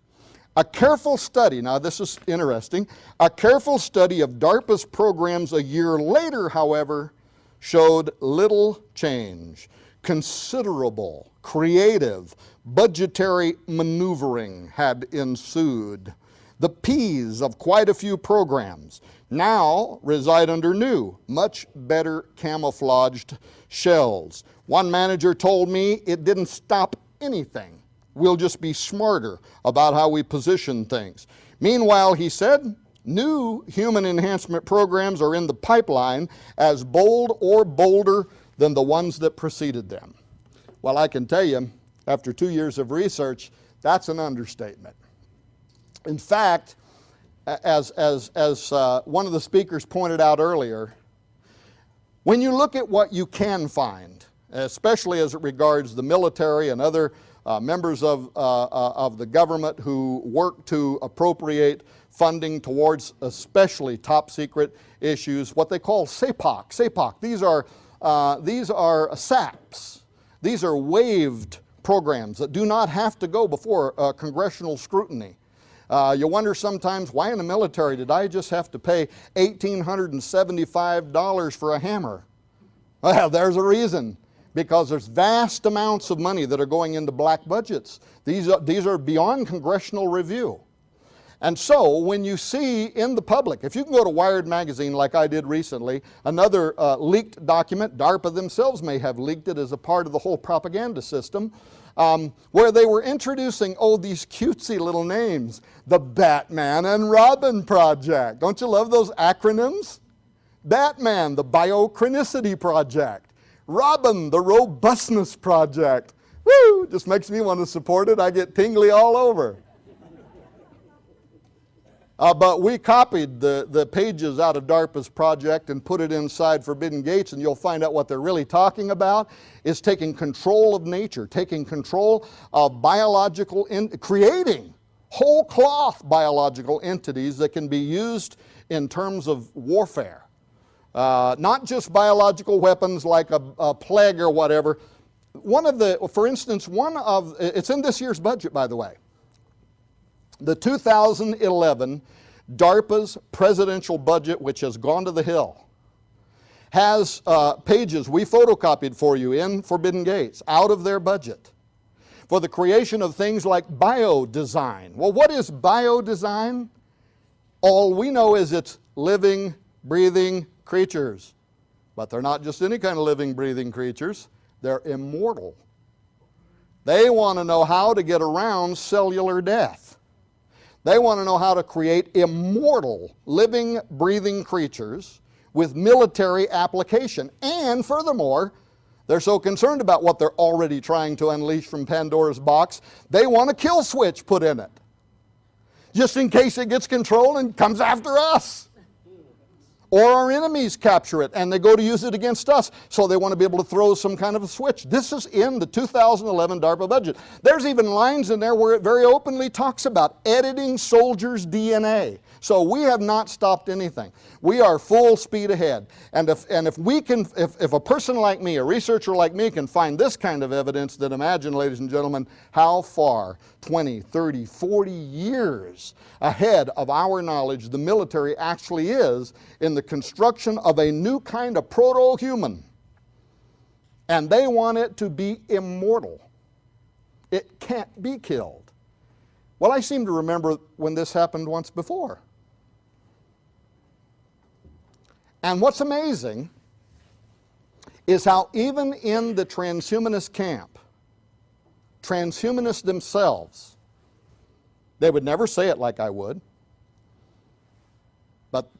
S3: A careful study, now this is interesting, a careful study of DARPA's programs a year later, however, showed little change. Considerable, creative, budgetary maneuvering had ensued. The P's of quite a few programs now reside under new, much better camouflaged shells. One manager told me it didn't stop anything. We'll just be smarter about how we position things. Meanwhile, he said, new human enhancement programs are in the pipeline as bold or bolder than the ones that preceded them. Well, I can tell you, after 2 years of research, that's an understatement. In fact, as one of the speakers pointed out earlier, when you look at what you can find, especially as it regards the military and other members of the government who work to appropriate funding towards especially top secret issues, what they call SAPOC. SAPOC, these are SAPs. These are waived programs that do not have to go before congressional scrutiny. You wonder sometimes, why in the military did I just have to pay $1,875 for a hammer? Well, there's a reason. Because there's vast amounts of money that are going into black budgets. These are beyond congressional review. And so when you see in the public, if you can go to Wired magazine like I did recently, another leaked document, DARPA themselves may have leaked it as a part of the whole propaganda system, where they were introducing, these cutesy little names, the Batman and Robin Project. Don't you love those acronyms? Batman, the Biochronicity Project. Robin, the Robustness Project. Woo! Just makes me want to support it. I get tingly all over. But we copied the pages out of DARPA's project and put it inside Forbidden Gates, and you'll find out what they're really talking about is taking control of nature, taking control of creating whole cloth biological entities that can be used in terms of warfare. Not just biological weapons like a plague or whatever. For instance, it's in this year's budget, by the way. The 2011 DARPA's presidential budget, which has gone to the hill, has pages we photocopied for you in Forbidden Gates out of their budget for the creation of things like biodesign. Well, what is biodesign? All we know is it's living, breathing creatures. But they're not just any kind of living, breathing creatures. They're immortal. They want to know how to get around cellular death. They want to know how to create immortal, living, breathing creatures with military application. And furthermore, they're so concerned about what they're already trying to unleash from Pandora's box, they want a kill switch put in it, just in case it gets control and comes after us. Or our enemies capture it and they go to use it against us, so they want to be able to throw some kind of a switch. This is in the 2011 DARPA budget. There's even lines in there where it very openly talks about editing soldiers' DNA. So we have not stopped anything. We are full speed ahead. And if a person like me, a researcher like me, can find this kind of evidence, then imagine, ladies and gentlemen, how far 20, 30, 40 years ahead of our knowledge the military actually is in the construction of a new kind of proto-human. And they want it to be immortal. It can't be killed. Well, I seem to remember when this happened once before. And what's amazing is how even in the transhumanist camp, transhumanists themselves, they would never say it like I would, but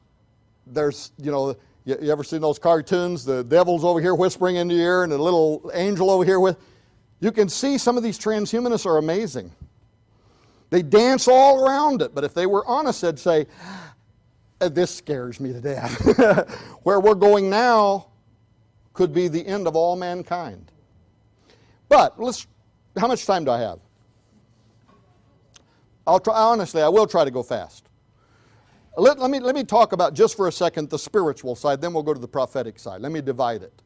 S3: there's, you ever seen those cartoons, the devil's over here whispering into your ear and the little angel over here with, you can see some of these transhumanists are amazing. They dance all around it, but if they were honest, they'd say, this scares me to death. Where we're going now could be the end of all mankind. But how much time do I have? Honestly, I will try to go fast. Let me talk about, just for a second, the spiritual side, then we'll go to the prophetic side. Let me divide it.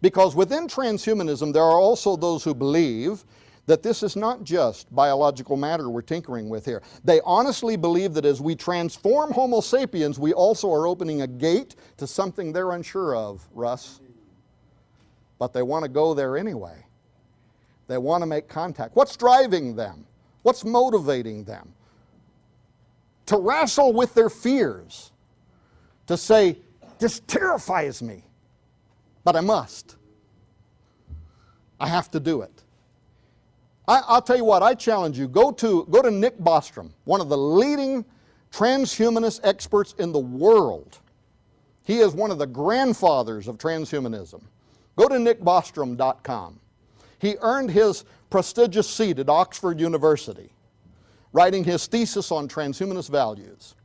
S3: Because within transhumanism, there are also those who believe that this is not just biological matter we're tinkering with here. They honestly believe that as we transform Homo sapiens, we also are opening a gate to something they're unsure of, Russ. But they want to go there anyway. They want to make contact. What's driving them? What's motivating them? To wrestle with their fears. To say, this terrifies me, but I must. I have to do it. I'll tell you what, I challenge you, go to Nick Bostrom, one of the leading transhumanist experts in the world. He is one of the grandfathers of transhumanism. Go to nickbostrom.com. He earned his prestigious seat at Oxford University, writing his thesis on transhumanist values.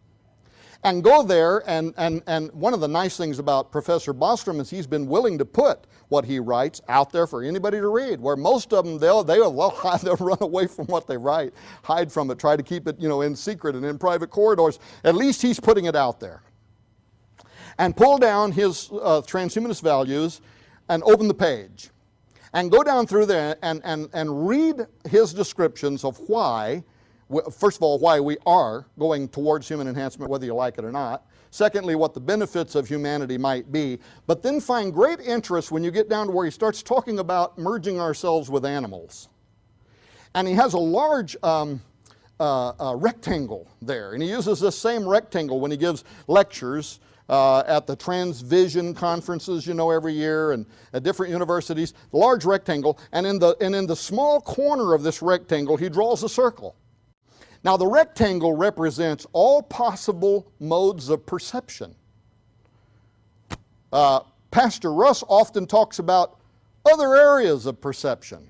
S3: and go there, and one of the nice things about Professor Bostrom is he's been willing to put what he writes out there for anybody to read, where most of them, they'll run away from what they write, hide from it, try to keep it, in secret and in private corridors. At least he's putting it out there. And pull down his transhumanist values and open the page. And go down through there and read his descriptions of why, first of all, why we are going towards human enhancement, whether you like it or not. Secondly, what the benefits of humanity might be. But then find great interest when you get down to where he starts talking about merging ourselves with animals. And he has a large rectangle there. And he uses this same rectangle when he gives lectures at the Transvision conferences, every year, and at different universities. The large rectangle. And in the small corner of this rectangle, he draws a circle. Now, the rectangle represents all possible modes of perception. Pastor Russ often talks about other areas of perception.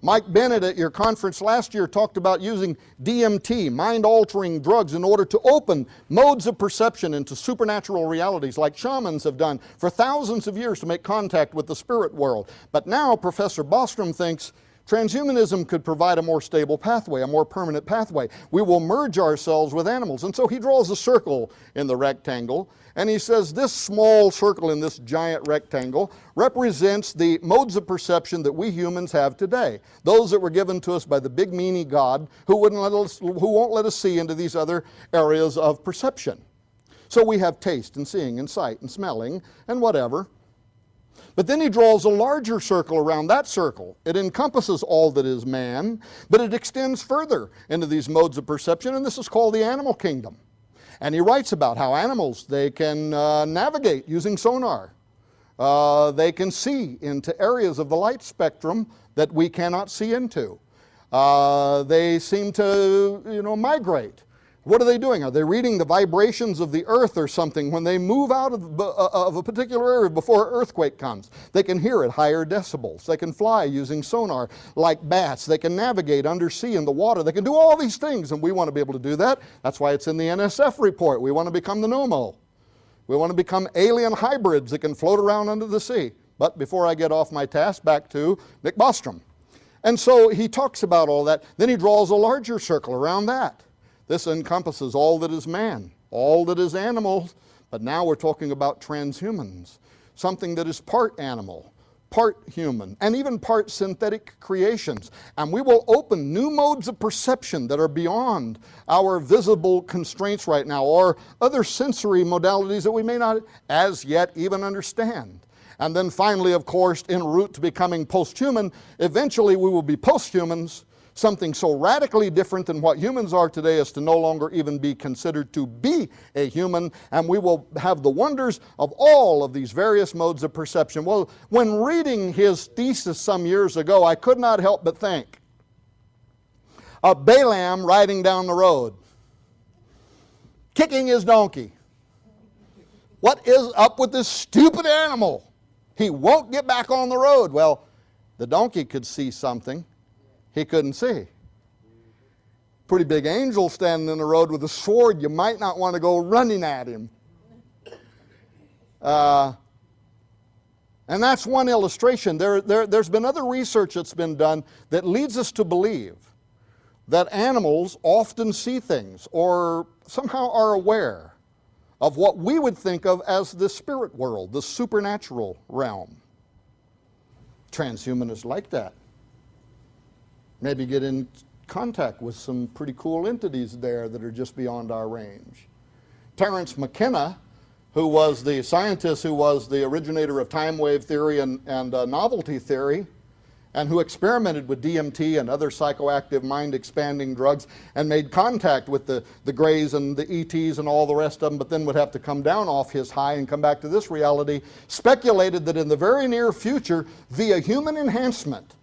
S3: Mike Bennett at your conference last year talked about using DMT, mind-altering drugs, in order to open modes of perception into supernatural realities like shamans have done for thousands of years to make contact with the spirit world. But now Professor Bostrom thinks transhumanism could provide a more stable pathway, a more permanent pathway. We will merge ourselves with animals. And so he draws a circle in the rectangle, and he says this small circle in this giant rectangle represents the modes of perception that we humans have today. Those that were given to us by the big meanie God who won't let us see into these other areas of perception. So we have taste and seeing and sight and smelling and whatever. But then he draws a larger circle around that circle. It encompasses all that is man, but it extends further into these modes of perception, and this is called the animal kingdom. And he writes about how animals, they can navigate using sonar. They can see into areas of the light spectrum that we cannot see into. They seem to, migrate. What are they doing? Are they reading the vibrations of the earth or something when they move out of a particular area before an earthquake comes? They can hear at higher decibels. They can fly using sonar like bats. They can navigate undersea in the water. They can do all these things, and we want to be able to do that. That's why it's in the NSF report. We want to become the Nomo. We want to become alien hybrids that can float around under the sea. But before I get off my task, back to Nick Bostrom. And so he talks about all that. Then he draws a larger circle around that. This encompasses all that is man, all that is animals, but now we're talking about transhumans, something that is part animal, part human, and even part synthetic creations. And we will open new modes of perception that are beyond our visible constraints right now, or other sensory modalities that we may not as yet even understand. And then finally, of course, en route to becoming post-human, eventually we will be post-humans, something so radically different than what humans are today as to no longer even be considered to be a human, and we will have the wonders of all of these various modes of perception. Well, when reading his thesis some years ago, I could not help but think of Balaam riding down the road, kicking his donkey. What is up with this stupid animal? He won't get back on the road. Well, the donkey could see something he couldn't see. Pretty big angel standing in the road with a sword. You might not want to go running at him. And that's one illustration. There's been other research that's been done that leads us to believe that animals often see things or somehow are aware of what we would think of as the spirit world, the supernatural realm. Transhumanists like that. Maybe get in contact with some pretty cool entities there that are just beyond our range. Terence McKenna, who was the scientist who was the originator of time wave theory and novelty theory, and who experimented with DMT and other psychoactive mind-expanding drugs and made contact with the Greys and the ETs and all the rest of them, but then would have to come down off his high and come back to this reality, speculated that in the very near future, via human enhancement,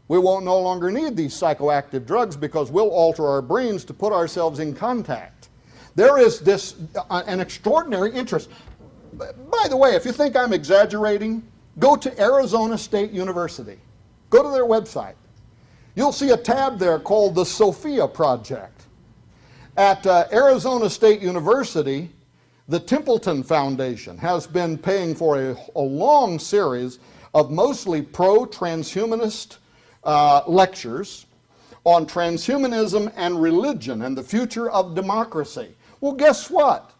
S3: we won't no longer need these psychoactive drugs because we'll alter our brains to put ourselves in contact. There is this an extraordinary interest. By the way, if you think I'm exaggerating, go to Arizona State University. Go to their website. You'll see a tab there called the Sophia Project. At Arizona State University, the Templeton Foundation has been paying for a long series of mostly pro-transhumanist lectures on transhumanism and religion and the future of democracy. Well, guess what?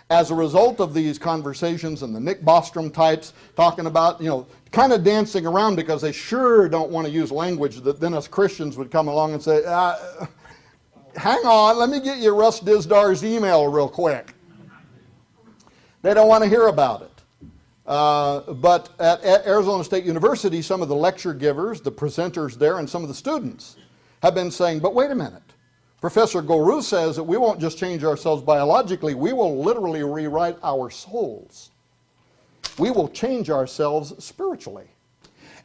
S3: As a result of these conversations and the Nick Bostrom types talking about, kind of dancing around because they sure don't want to use language that then us Christians would come along and say, hang on, let me get you Russ Disdar's email real quick. They don't want to hear about it. But at Arizona State University, some of the lecture givers, the presenters there, and some of the students have been saying, but wait a minute. Professor Guru says that we won't just change ourselves biologically, we will literally rewrite our souls. We will change ourselves spiritually.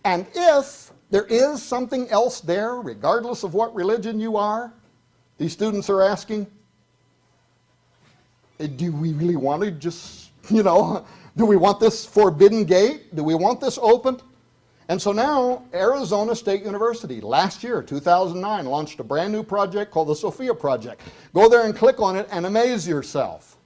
S3: And if there is something else there, regardless of what religion you are, these students are asking, do we really want to just, do we want this forbidden gate? Do we want this opened? And so now, Arizona State University, last year, 2009, launched a brand new project called the Sophia Project. Go there and click on it and amaze yourself.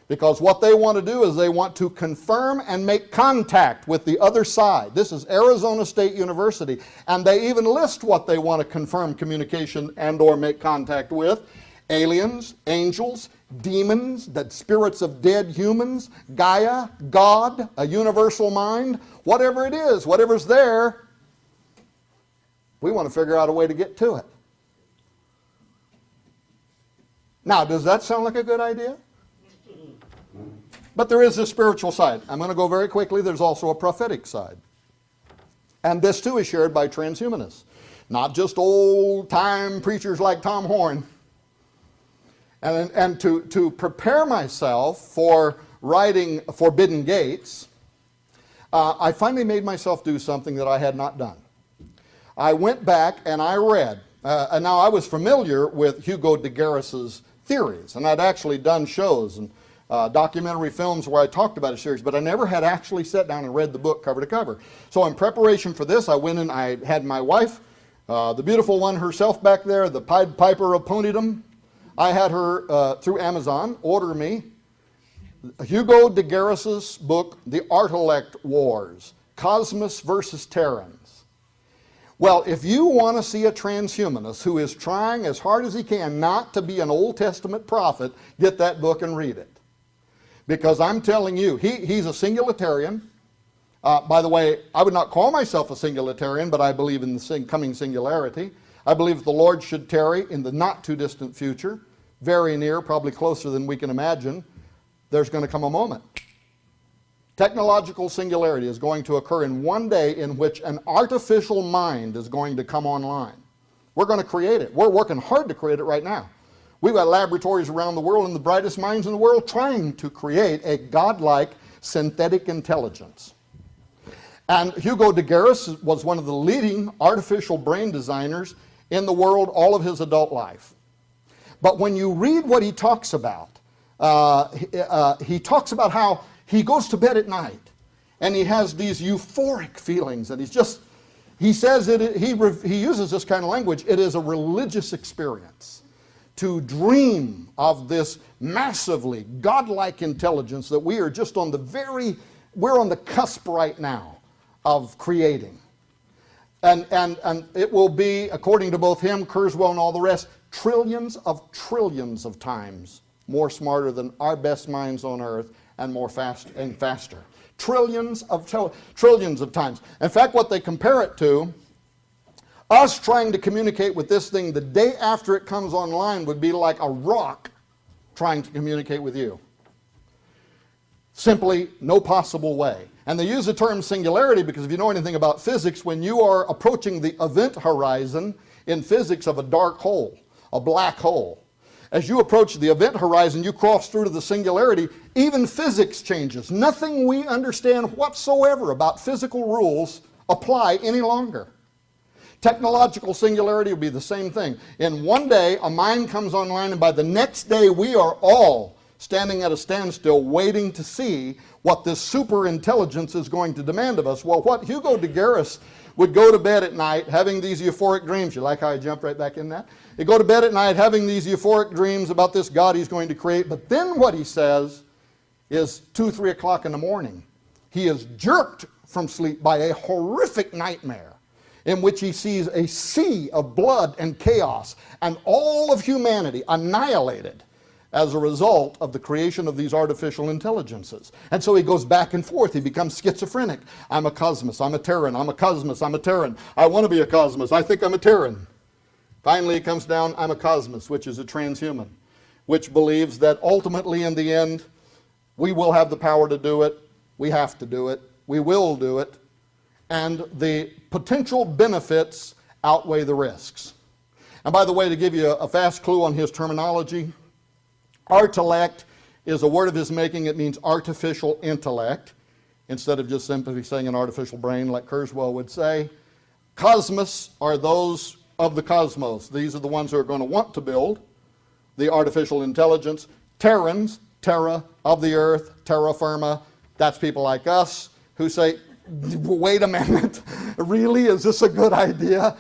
S3: Because what they want to do is they want to confirm and make contact with the other side. This is Arizona State University. And they even list what they want to confirm communication and or make contact with. Aliens, angels, demons, the spirits of dead humans, Gaia, God, a universal mind, whatever it is, whatever's there, we want to figure out a way to get to it. Now, does that sound like a good idea? But there is a spiritual side. I'm going to go very quickly. There's also a prophetic side. And this too is shared by transhumanists. Not just old-time preachers like Tom Horn. And to prepare myself for writing Forbidden Gates, I finally made myself do something that I had not done. I went back and I read, and now I was familiar with Hugo de Garis's theories, and I'd actually done shows and documentary films where I talked about a series, but I never had actually sat down and read the book cover to cover. So in preparation for this, I went and I had my wife, the beautiful one herself back there, the Pied Piper of Ponydom. I had her, through Amazon, order me Hugo de Garis's book, The Artilect Wars, Cosmos versus Terrans. Well, if you want to see a transhumanist who is trying as hard as he can not to be an Old Testament prophet, get that book and read it. Because I'm telling you, he's a singularitarian. By the way, I would not call myself a singularitarian, but I believe in the coming singularity. I believe that the Lord should tarry in the not too distant future, very near, probably closer than we can imagine. There's going to come a moment. Technological singularity is going to occur in one day in which an artificial mind is going to come online. We're going to create it. We're working hard to create it right now. We've got laboratories around the world and the brightest minds in the world trying to create a godlike synthetic intelligence. And Hugo de Garis was one of the leading artificial brain designers in the world all of his adult life. But when you read what he talks about, he talks about how he goes to bed at night and he has these euphoric feelings, and he says he uses this kind of language, it is a religious experience to dream of this massively godlike intelligence that we are just on we're on the cusp right now of creating. And it will be, according to both him, Kurzweil, and all the rest, trillions of times more smarter than our best minds on earth and faster. Trillions of times. In fact, what they compare it to, us trying to communicate with this thing the day after it comes online would be like a rock trying to communicate with you. Simply no possible way. And they use the term singularity because if you know anything about physics, when you are approaching the event horizon in physics of a dark hole, a black hole, as you approach the event horizon, you cross through to the singularity, even physics changes. Nothing we understand whatsoever about physical rules apply any longer. Technological singularity will be the same thing. In one day, a mind comes online, and by the next day, we are all standing at a standstill, waiting to see what this super intelligence is going to demand of us. Well, what Hugo de Garis would go to bed at night having these euphoric dreams. You like how I jumped right back in that? He'd go to bed at night having these euphoric dreams about this God he's going to create. But then what he says is 2, 3 o'clock in the morning, he is jerked from sleep by a horrific nightmare in which he sees a sea of blood and chaos and all of humanity annihilated as a result of the creation of these artificial intelligences. And so he goes back and forth. He becomes schizophrenic. I'm a cosmos. I'm a Terran. I'm a cosmos. I'm a Terran. I want to be a cosmos. I think I'm a Terran. Finally, it comes down, I'm a cosmos, which is a transhuman, which believes that ultimately in the end, we will have the power to do it. We have to do it. We will do it. And the potential benefits outweigh the risks. And by the way, to give you a fast clue on his terminology, artellect is a word of his making. It means artificial intellect, instead of just simply saying an artificial brain like Kurzweil would say. Cosmos are those of the cosmos. These are the ones who are going to want to build the artificial intelligence. Terrans, terra, of the earth, terra firma, that's people like us who say, wait a minute, really, is this a good idea?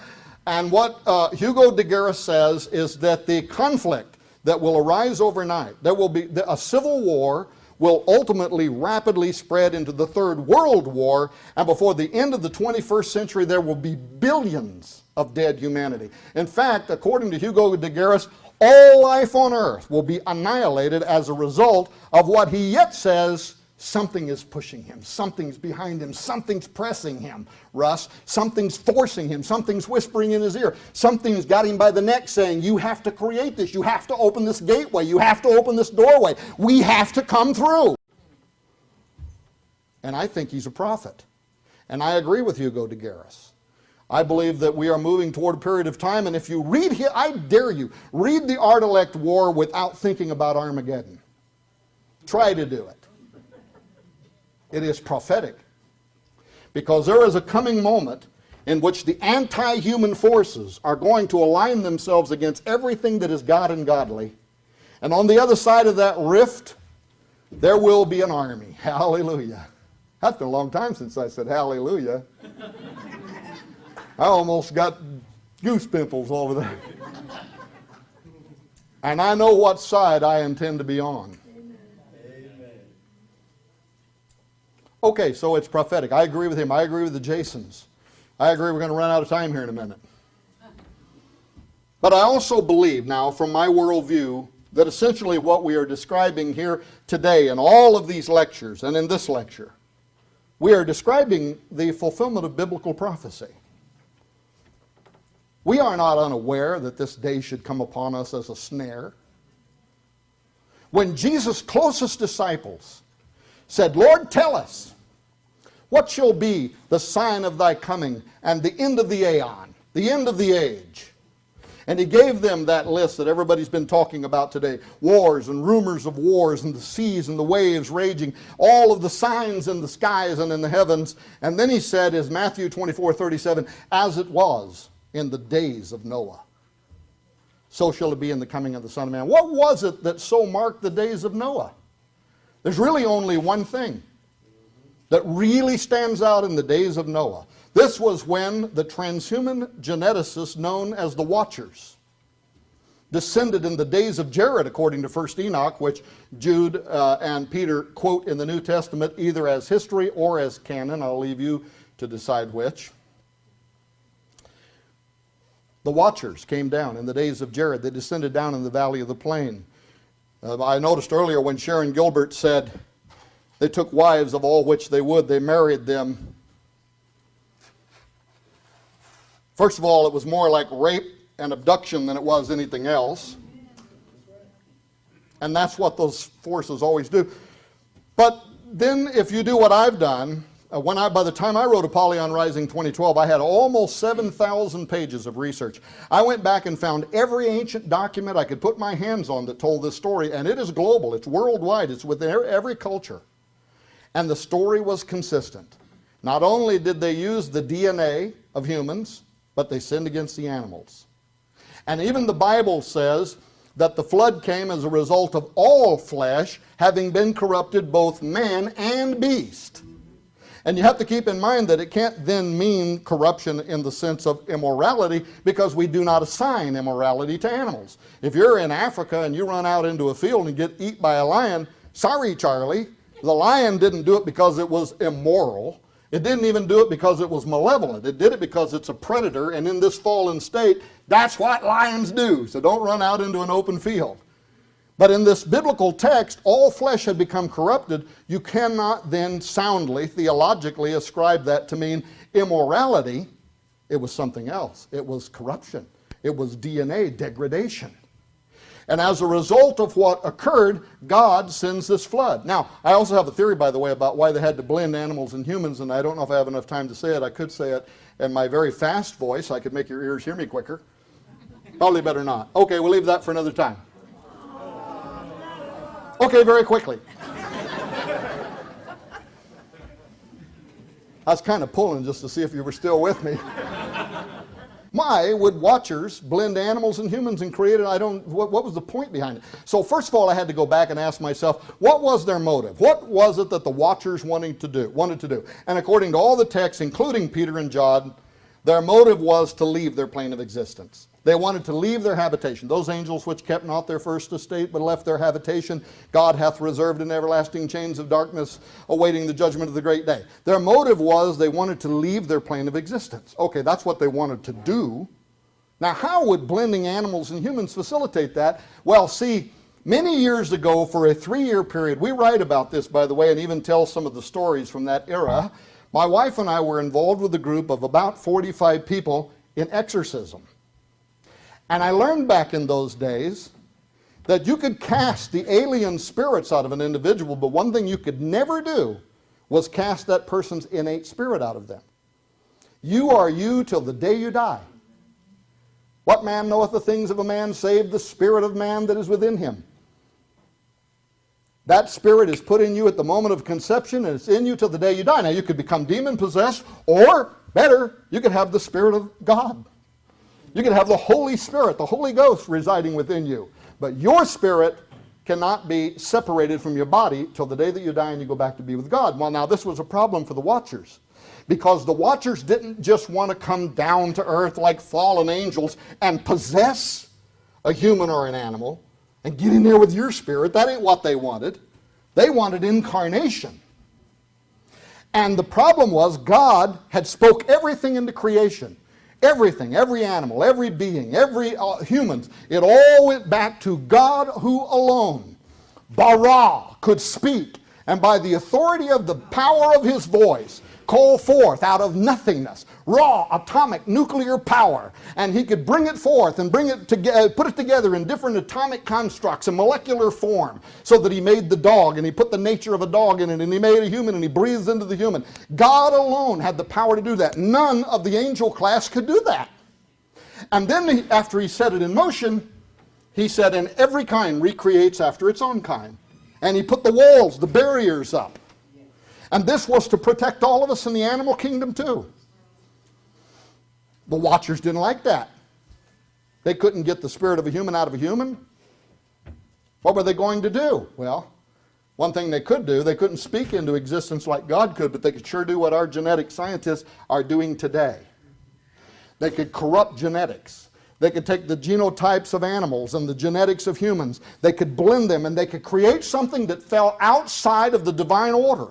S3: And what Hugo de Garis says is that the conflict that will arise overnight, there will be a civil war will ultimately rapidly spread into the Third World War, and before the end of the 21st century there will be billions of dead humanity. In fact, according to Hugo de Garis, all life on earth will be annihilated as a result of what he yet says something is pushing him, something's behind him, something's pressing him, Russ, something's forcing him, something's whispering in his ear, something's got him by the neck saying, you have to create this, you have to open this gateway, you have to open this doorway, we have to come through. And I think he's a prophet. And I agree with Hugo de Garis. I believe that we are moving toward a period of time, and if you read here, I dare you, read the Artelect War without thinking about Armageddon. Try to do it. It is prophetic, because there is a coming moment in which the anti-human forces are going to align themselves against everything that is God and godly. And on the other side of that rift, there will be an army. Hallelujah. That's been a long time since I said hallelujah. I almost got goose pimples over there. And I know what side I intend to be on. Okay, so it's prophetic. I agree with him. I agree with the Jasons. I agree we're going to run out of time here in a minute. But I also believe now, from my worldview, that essentially what we are describing here today in all of these lectures and in this lecture, we are describing the fulfillment of biblical prophecy. We are not unaware that this day should come upon us as a snare. When Jesus' closest disciples said, Lord, tell us, what shall be the sign of thy coming and the end of the aeon, the end of the age? And he gave them that list that everybody's been talking about today. Wars and rumors of wars and the seas and the waves raging, all of the signs in the skies and in the heavens. And then he said, as Matthew 24:37, as it was in the days of Noah, so shall it be in the coming of the Son of Man. What was it that so marked the days of Noah? There's really only one thing that really stands out in the days of Noah. This was when the transhuman geneticists known as the Watchers descended in the days of Jared, according to 1 Enoch, which Jude and Peter quote in the New Testament either as history or as canon. I'll leave you to decide which. The Watchers came down in the days of Jared. They descended down in the valley of the plain. I noticed earlier when Sharon Gilbert said they took wives of all which they would, they married them. First of all, it was more like rape and abduction than it was anything else. And that's what those forces always do. But then if you do what I've done, by the time I wrote Apollyon Rising 2012, I had almost 7,000 pages of research. I went back and found every ancient document I could put my hands on that told this story, and it is global, it's worldwide, it's within every culture. And the story was consistent. Not only did they use the DNA of humans, but they sinned against the animals. And even the Bible says that the flood came as a result of all flesh having been corrupted, both man and beast. And you have to keep in mind that it can't then mean corruption in the sense of immorality, because we do not assign immorality to animals. If you're in Africa and you run out into a field and get eaten by a lion, sorry, Charlie, the lion didn't do it because it was immoral. It didn't even do it because it was malevolent. It did it because it's a predator, and in this fallen state, that's what lions do. So don't run out into an open field. But in this biblical text, all flesh had become corrupted. You cannot then soundly, theologically ascribe that to mean immorality. It was something else. It was corruption. It was DNA degradation. And as a result of what occurred, God sends this flood. Now, I also have a theory, by the way, about why they had to blend animals and humans, and I don't know if I have enough time to say it. I could say it in my very fast voice. I could make your ears hear me quicker. Probably better not. Okay, we'll leave that for another time. Okay, very quickly. I was kind of pulling just to see if you were still with me. Why would watchers blend animals and humans and create it? What was the point behind it? So first of all, I had to go back and ask myself, what was their motive? What was it that the watchers wanted to do? And according to all the texts, including Peter and John, their motive was to leave their plane of existence. They wanted to leave their habitation. Those angels which kept not their first estate, but left their habitation, God hath reserved in everlasting chains of darkness, awaiting the judgment of the great day. Their motive was they wanted to leave their plane of existence. Okay, that's what they wanted to do. Now, how would blending animals and humans facilitate that? Well, see, many years ago, for a 3-year period, we write about this, by the way, and even tell some of the stories from that era. My wife and I were involved with a group of about 45 people in exorcism. And I learned back in those days that you could cast the alien spirits out of an individual, but one thing you could never do was cast that person's innate spirit out of them. You are you till the day you die. What man knoweth the things of a man save the spirit of man that is within him? That spirit is put in you at the moment of conception, and it's in you till the day you die. Now, you could become demon-possessed, or, better, you could have the Spirit of God. You could have the Holy Spirit, the Holy Ghost residing within you. But your spirit cannot be separated from your body till the day that you die and you go back to be with God. Well, now, this was a problem for the watchers, because the watchers didn't just want to come down to earth like fallen angels and possess a human or an animal and get in there with your spirit. That ain't what they wanted. They wanted incarnation. And the problem was God had spoke everything into creation. Everything, every animal, every being, every humans. It all went back to God who alone, bara, could speak, and by the authority of the power of his voice, call forth out of nothingness raw atomic nuclear power, and he could bring it forth and bring it together, put it together in different atomic constructs and molecular form, so that he made the dog, and he put the nature of a dog in it, and he made a human, and he breathes into the human. God alone had the power to do that. None of the angel class could do that. And then after he set it in motion, he said, and every kind recreates after its own kind. And he put the walls, the barriers up. And this was to protect all of us in the animal kingdom too. The watchers didn't like that. They couldn't get the spirit of a human out of a human. What were they going to do? Well, one thing they could do, they couldn't speak into existence like God could, but they could sure do what our genetic scientists are doing today. They could corrupt genetics. They could take the genotypes of animals and the genetics of humans. They could blend them, and they could create something that fell outside of the divine order.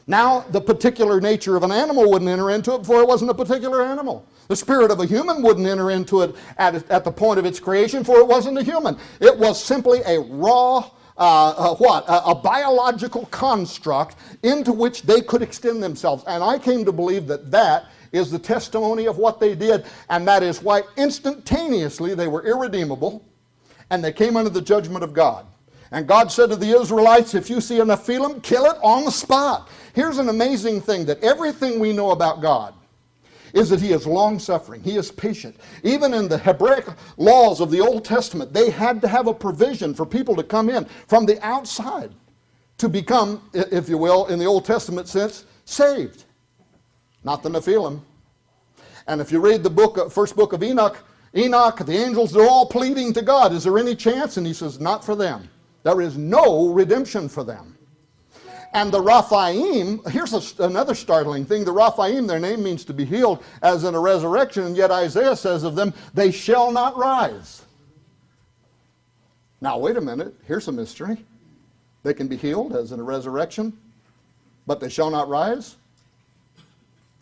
S3: Now, the particular nature of an animal wouldn't enter into it before it wasn't a particular animal. The spirit of a human wouldn't enter into it at the point of its creation, for it wasn't a human. It was simply a raw, a biological construct into which they could extend themselves. And I came to believe that that is the testimony of what they did, and that is why instantaneously they were irredeemable, and they came under the judgment of God. And God said to the Israelites, if you see a Nephilim, kill it on the spot. Here's an amazing thing, that everything we know about God is that he is long-suffering, he is patient. Even in the Hebraic laws of the Old Testament, they had to have a provision for people to come in from the outside to become, if you will, in the Old Testament sense, saved. Not the Nephilim. And if you read the first book of Enoch, Enoch, the angels, they're all pleading to God. Is there any chance? And he says, not for them. There is no redemption for them. And the Raphaim, here's another startling thing. The Raphaim, their name means to be healed, as in a resurrection, and yet Isaiah says of them, they shall not rise. Now, wait a minute. Here's a mystery. They can be healed, as in a resurrection, but they shall not rise?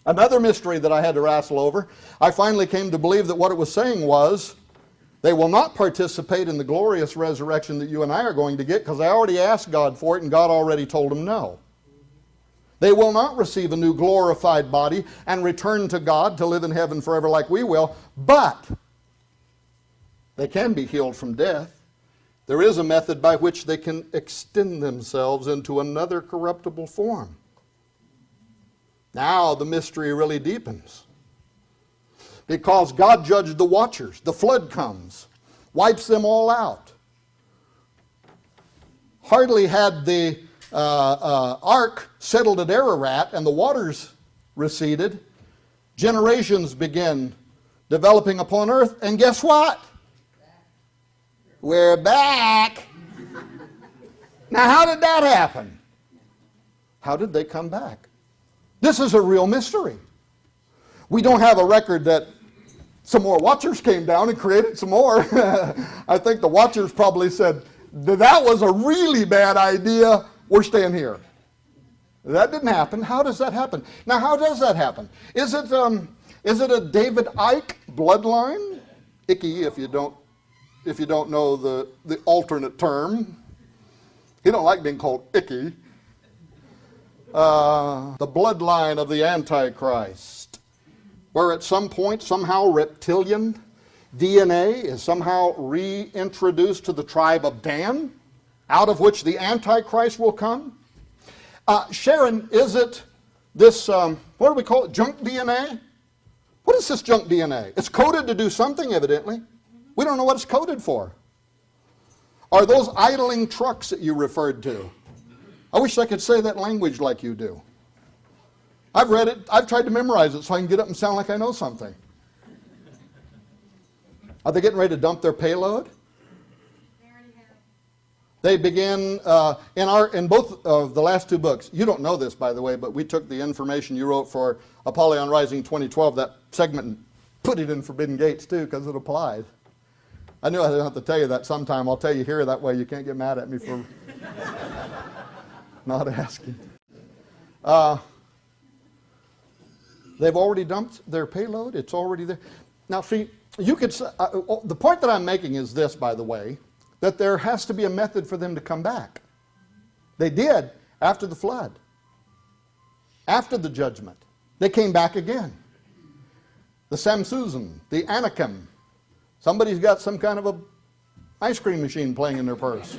S3: Another mystery that I had to wrestle over. I finally came to believe that what it was saying was, they will not participate in the glorious resurrection that you and I are going to get, because I already asked God for it and God already told them no. They will not receive a new glorified body and return to God to live in heaven forever like we will, but they can be healed from death. There is a method by which they can extend themselves into another corruptible form. Now the mystery really deepens. Because God judged the watchers. The flood comes, wipes them all out. Hardly had the ark settled at Ararat and the waters receded, generations begin developing upon earth, and guess what? We're back. Now, how did that happen? How did they come back? This is a real mystery. We don't have a record that some more watchers came down and created some more. I think the watchers probably said, that was a really bad idea. We're staying here. That didn't happen. How does that happen? Now, how does that happen? Is it a David Icke bloodline? Icky, if you don't know the alternate term. He don't like being called Icky. The bloodline of the Antichrist, where at some point somehow reptilian DNA is somehow reintroduced to the tribe of Dan, out of which the Antichrist will come. Sharon, is it this, what do we call it, junk DNA? What is this junk DNA? It's coded to do something, evidently. We don't know what it's coded for. Are those idling trucks that you referred to? I wish I could say that language like you do. I've read it. I've tried to memorize it so I can get up and sound like I know something. Are they getting ready to dump their payload? They begin in both of the last two books. You don't know this, by the way, but we took the information you wrote for Apollyon Rising 2012, that segment, and put it in Forbidden Gates too, because it applied. I knew I didn't have to tell you that sometime. I'll tell you here, that way you can't get mad at me for not asking. They've already dumped their payload. It's already there. Now, see, you could say, the point that I'm making is this, by the way, that there has to be a method for them to come back. They did after the flood, after the judgment. They came back again. The Samsusan, the Anakim. Somebody's got some kind of a ice cream machine playing in their purse.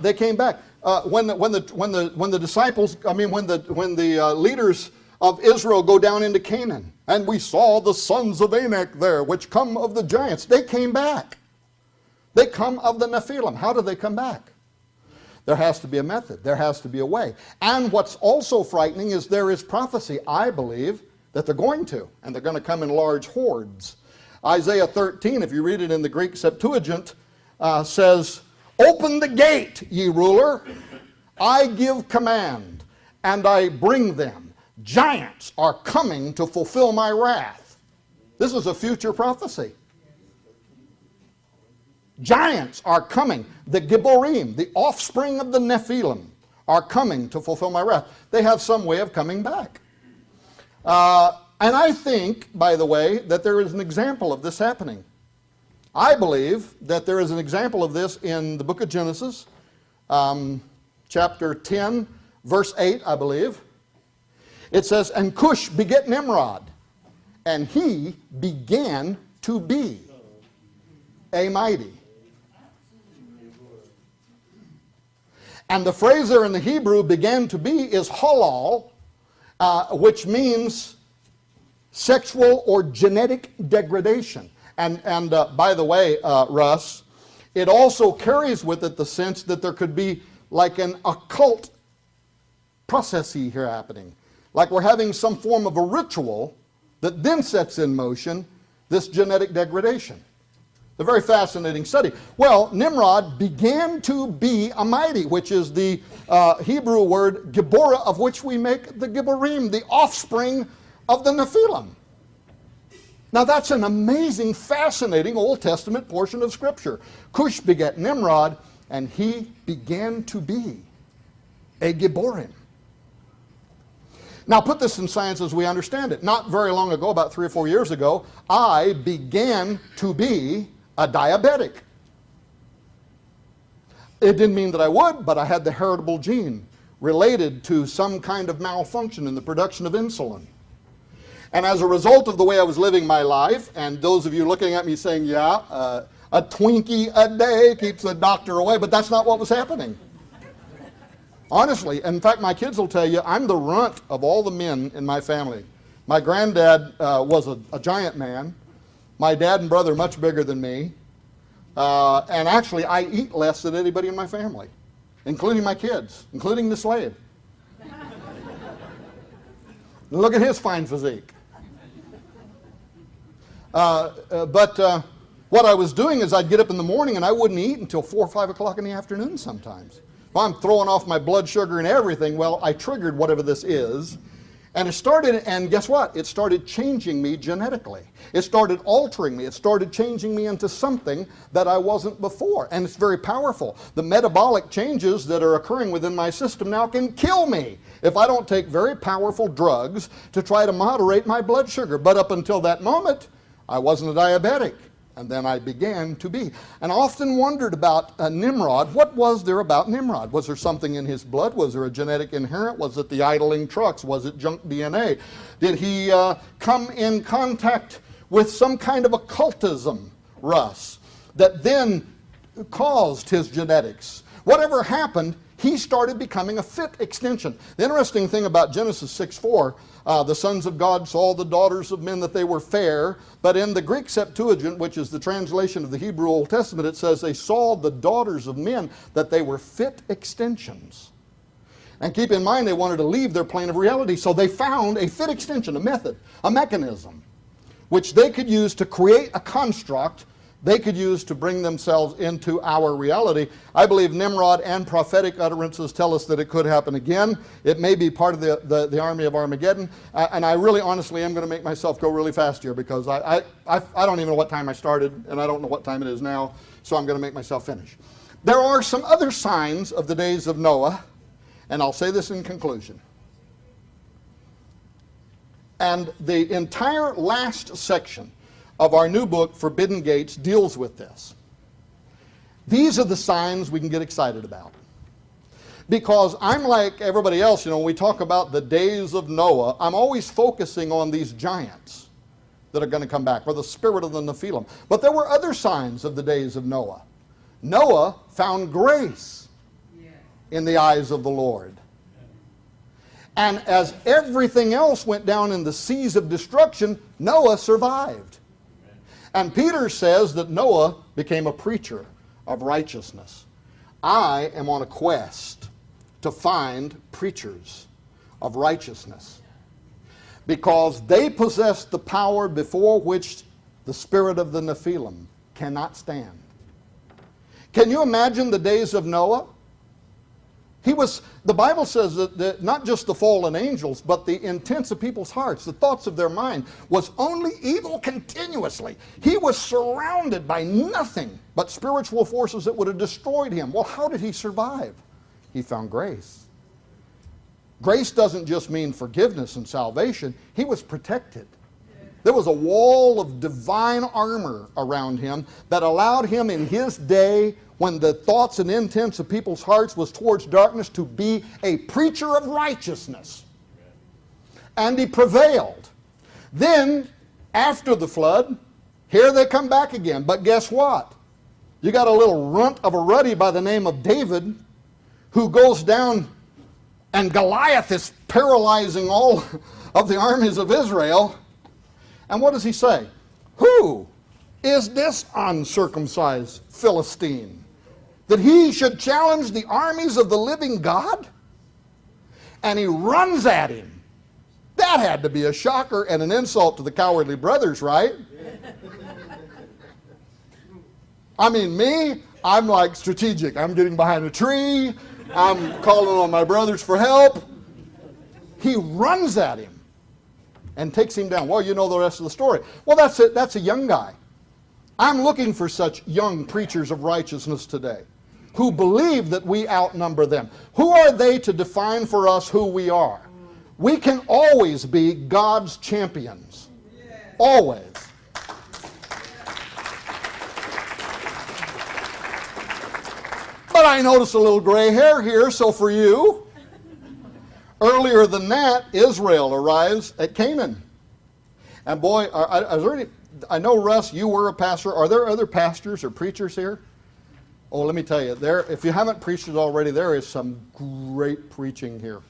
S3: They came back. When the disciples, when the leaders of Israel go down into Canaan, and we saw the sons of Anak there, which come of the giants, they came back. They come of the Nephilim. How do they come back? There has to be a method. There has to be a way. And what's also frightening is there is prophecy, I believe, that they're going to, and they're going to come in large hordes. Isaiah 13, if you read it in the Greek Septuagint, says, "Open the gate, ye ruler. I give command, and I bring them. Giants are coming to fulfill my wrath." This is a future prophecy. Giants are coming. The Gibborim, the offspring of the Nephilim, are coming to fulfill my wrath. They have some way of coming back. And I think, by the way, that there is an example of this happening. I believe that there is an example of this in the book of Genesis, chapter 10, verse 8, I believe. It says, "And Cush beget Nimrod, and he began to be a mighty." And the phrase there in the Hebrew, "began to be," is halal, which means sexual or genetic degradation. And by the way, Russ, it also carries with it the sense that there could be like an occult process here happening. Like we're having some form of a ritual that then sets in motion this genetic degradation. A very fascinating study. Well, Nimrod began to be a mighty, which is the Hebrew word Gibborah, of which we make the Gibborim, the offspring of the Nephilim. Now that's an amazing, fascinating Old Testament portion of Scripture. Cush begat Nimrod, and he began to be a Gibborim. Now put this in science as we understand it. Not very long ago, about 3 or 4 years ago, I began to be a diabetic. It didn't mean that I would, but I had the heritable gene related to some kind of malfunction in the production of insulin. And as a result of the way I was living my life, and those of you looking at me saying, yeah, a Twinkie a day keeps the doctor away, but that's not what was happening. Honestly, in fact, my kids will tell you, I'm the runt of all the men in my family. My granddad was a giant man. My dad and brother much bigger than me. And actually, I eat less than anybody in my family, including my kids, including the slave. Look at his fine physique. But what I was doing is I'd get up in the morning and I wouldn't eat until 4 or 5 o'clock in the afternoon sometimes. Well, I'm throwing off my blood sugar and everything. Well, I triggered whatever this is. And it started, and guess what? It started changing me genetically. It started altering me. It started changing me into something that I wasn't before. And it's very powerful. The metabolic changes that are occurring within my system now can kill me if I don't take very powerful drugs to try to moderate my blood sugar. But up until that moment, I wasn't a diabetic. And then I began to be. And I often wondered about Nimrod. What was there about Nimrod? Was there something in his blood? Was there a genetic inherent? Was it the idling trucks? Was it junk DNA? Did he come in contact with some kind of occultism, Russ, that then caused his genetics? Whatever happened, he started becoming a fit extension. The interesting thing about Genesis 6:4, the sons of God saw the daughters of men that they were fair, but in the Greek Septuagint, which is the translation of the Hebrew Old Testament, it says they saw the daughters of men that they were fit extensions. And keep in mind, they wanted to leave their plane of reality, so they found a fit extension, a method, a mechanism, which they could use to create a construct they could use to bring themselves into our reality. I believe Nimrod and prophetic utterances tell us that it could happen again. It may be part of the army of Armageddon. And I really honestly am going to make myself go really fast here because I don't even know what time I started, and I don't know what time it is now, so I'm going to make myself finish. There are some other signs of the days of Noah, and I'll say this in conclusion. And the entire last section of our new book, Forbidden Gates, deals with this. These are the signs we can get excited about. Because I'm like everybody else, when we talk about the days of Noah, I'm always focusing on these giants that are going to come back, or the spirit of the Nephilim. But there were other signs of the days of Noah. Noah found grace in the eyes of the Lord. And as everything else went down in the seas of destruction, Noah survived. And Peter says that Noah became a preacher of righteousness. I am on a quest to find preachers of righteousness because they possess the power before which the spirit of the Nephilim cannot stand. Can you imagine the days of Noah? The Bible says that not just the fallen angels, but the intents of people's hearts, the thoughts of their mind, was only evil continuously. He was surrounded by nothing but spiritual forces that would have destroyed him. Well, how did he survive? He found grace. Grace doesn't just mean forgiveness and salvation. He was protected. There was a wall of divine armor around him that allowed him in his day, when the thoughts and intents of people's hearts was towards darkness, to be a preacher of righteousness. And he prevailed. Then, after the flood, here they come back again. But guess what? You got a little runt of a ruddy by the name of David who goes down, and Goliath is paralyzing all of the armies of Israel. And what does he say? Who is this uncircumcised Philistine, that he should challenge the armies of the living God? And he runs at him. that had to be a shocker and an insult to the cowardly brothers, right? I mean, me, I'm like strategic. I'm getting behind a tree. I'm calling on my brothers for help. He runs at him and takes him down. Well, you know the rest of the story. Well, that's it. That's a young guy. I'm looking for such young preachers of righteousness today who believe that we outnumber them. Who are they to define for us who we are? We can always be God's champions. Always. But I notice a little gray hair here, so for you, earlier than that, Israel arrives at Canaan. And boy, I know, Russ, you were a pastor. Are there other pastors or preachers here? Oh, let me tell you, if you haven't preached it already, there is some great preaching here.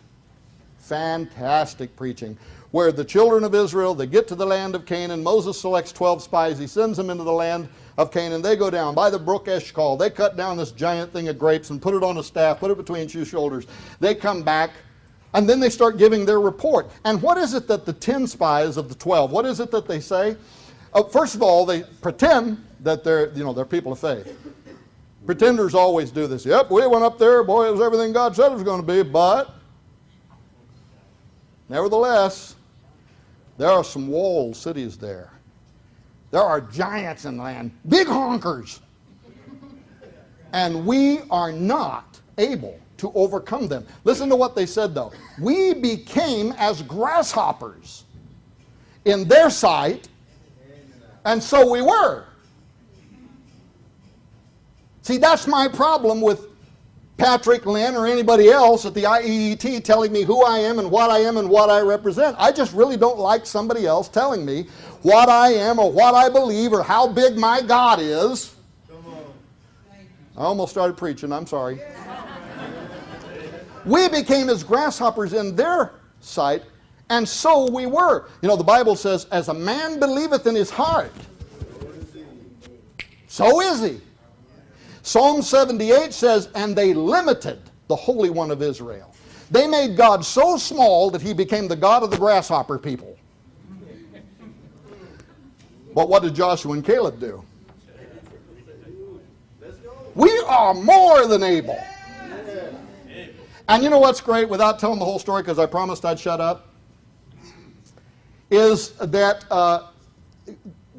S3: Fantastic preaching. Where the children of Israel, they get to the land of Canaan. Moses selects 12 spies. He sends them into the land of Canaan. They go down by the brook Eshcol. They cut down this giant thing of grapes and put it on a staff, put it between two shoulders. They come back, and then they start giving their report. And what is it that the 10 spies of the 12, what is it that they say? First of all, they pretend that they're people of faith. Pretenders always do this. Yep, we went up there, boy, it was everything God said it was going to be, but nevertheless, there are some walled cities there. There are giants in the land, big honkers. And we are not able to overcome them. Listen to what they said, though. We became as grasshoppers in their sight, and so we were. See, that's my problem with Patrick, Lynn, or anybody else at the IEET telling me who I am and what I represent. I just really don't like somebody else telling me what I am or what I believe or how big my God is. I almost started preaching, I'm sorry. We became as grasshoppers in their sight, and so we were. You know, the Bible says, as a man believeth in his heart, so is he. Psalm 78 says, and they limited the Holy One of Israel. They made God so small that he became the God of the grasshopper people. But what did Joshua and Caleb do? We are more than able. And you know what's great, without telling the whole story, because I promised I'd shut up, is that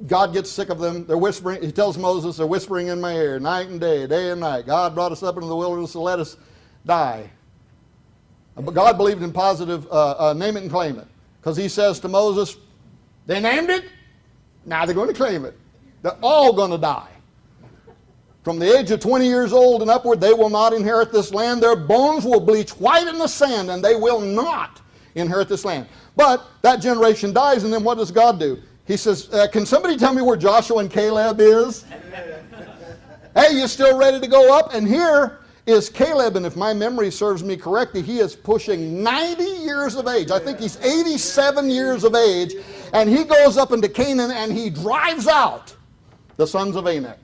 S3: God gets sick of them. They're whispering. He tells Moses, they're whispering in my ear night and day and night. God brought us up into the wilderness to let us die. But God believed in positive name it and claim it. Because he says to Moses, they named it, now they're going to claim it. They're all going to die. From the age of 20 years old and upward, they will not inherit this land. Their bones will bleach white in the sand, and they will not inherit this land. But that generation dies, and then what does God do? He says, can somebody tell me where Joshua and Caleb is? Hey, you still ready to go up? And here is Caleb, and if my memory serves me correctly, he is pushing 90 years of age. I think he's 87 years of age, and he goes up into Canaan, and he drives out the sons of Anak.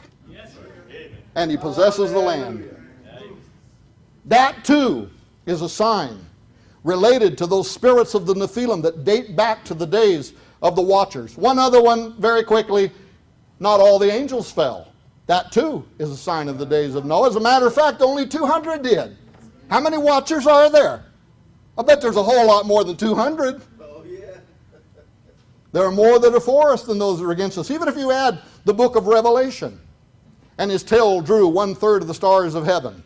S3: And he possesses the land. That, too, is a sign related to those spirits of the Nephilim that date back to the days of the watchers. One other one, very quickly, not all the angels fell. That too is a sign of the days of Noah. As a matter of fact, only 200 did. How many watchers are there? I bet there's a whole lot more than 200.
S5: Oh, yeah.
S3: There are more that are for us than those that are against us. Even if you add the book of Revelation, and his tail drew 1/3 of the stars of heaven.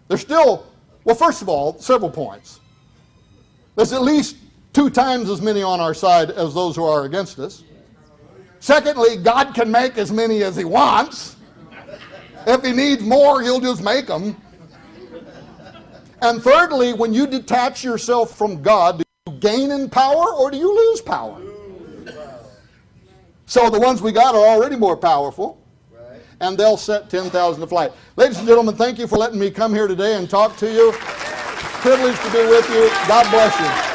S3: There's still, well, first of all, several points. There's at least 2 times as many on our side as those who are against us. Secondly, God can make as many as he wants. If he needs more, he'll just make them. And thirdly, when you detach yourself from God, do you gain in power or do you lose power? So the ones we got are already more powerful. And they'll set 10,000 to flight. Ladies and gentlemen, thank you for letting me come here today and talk to you. Privileged to be with you. God bless you.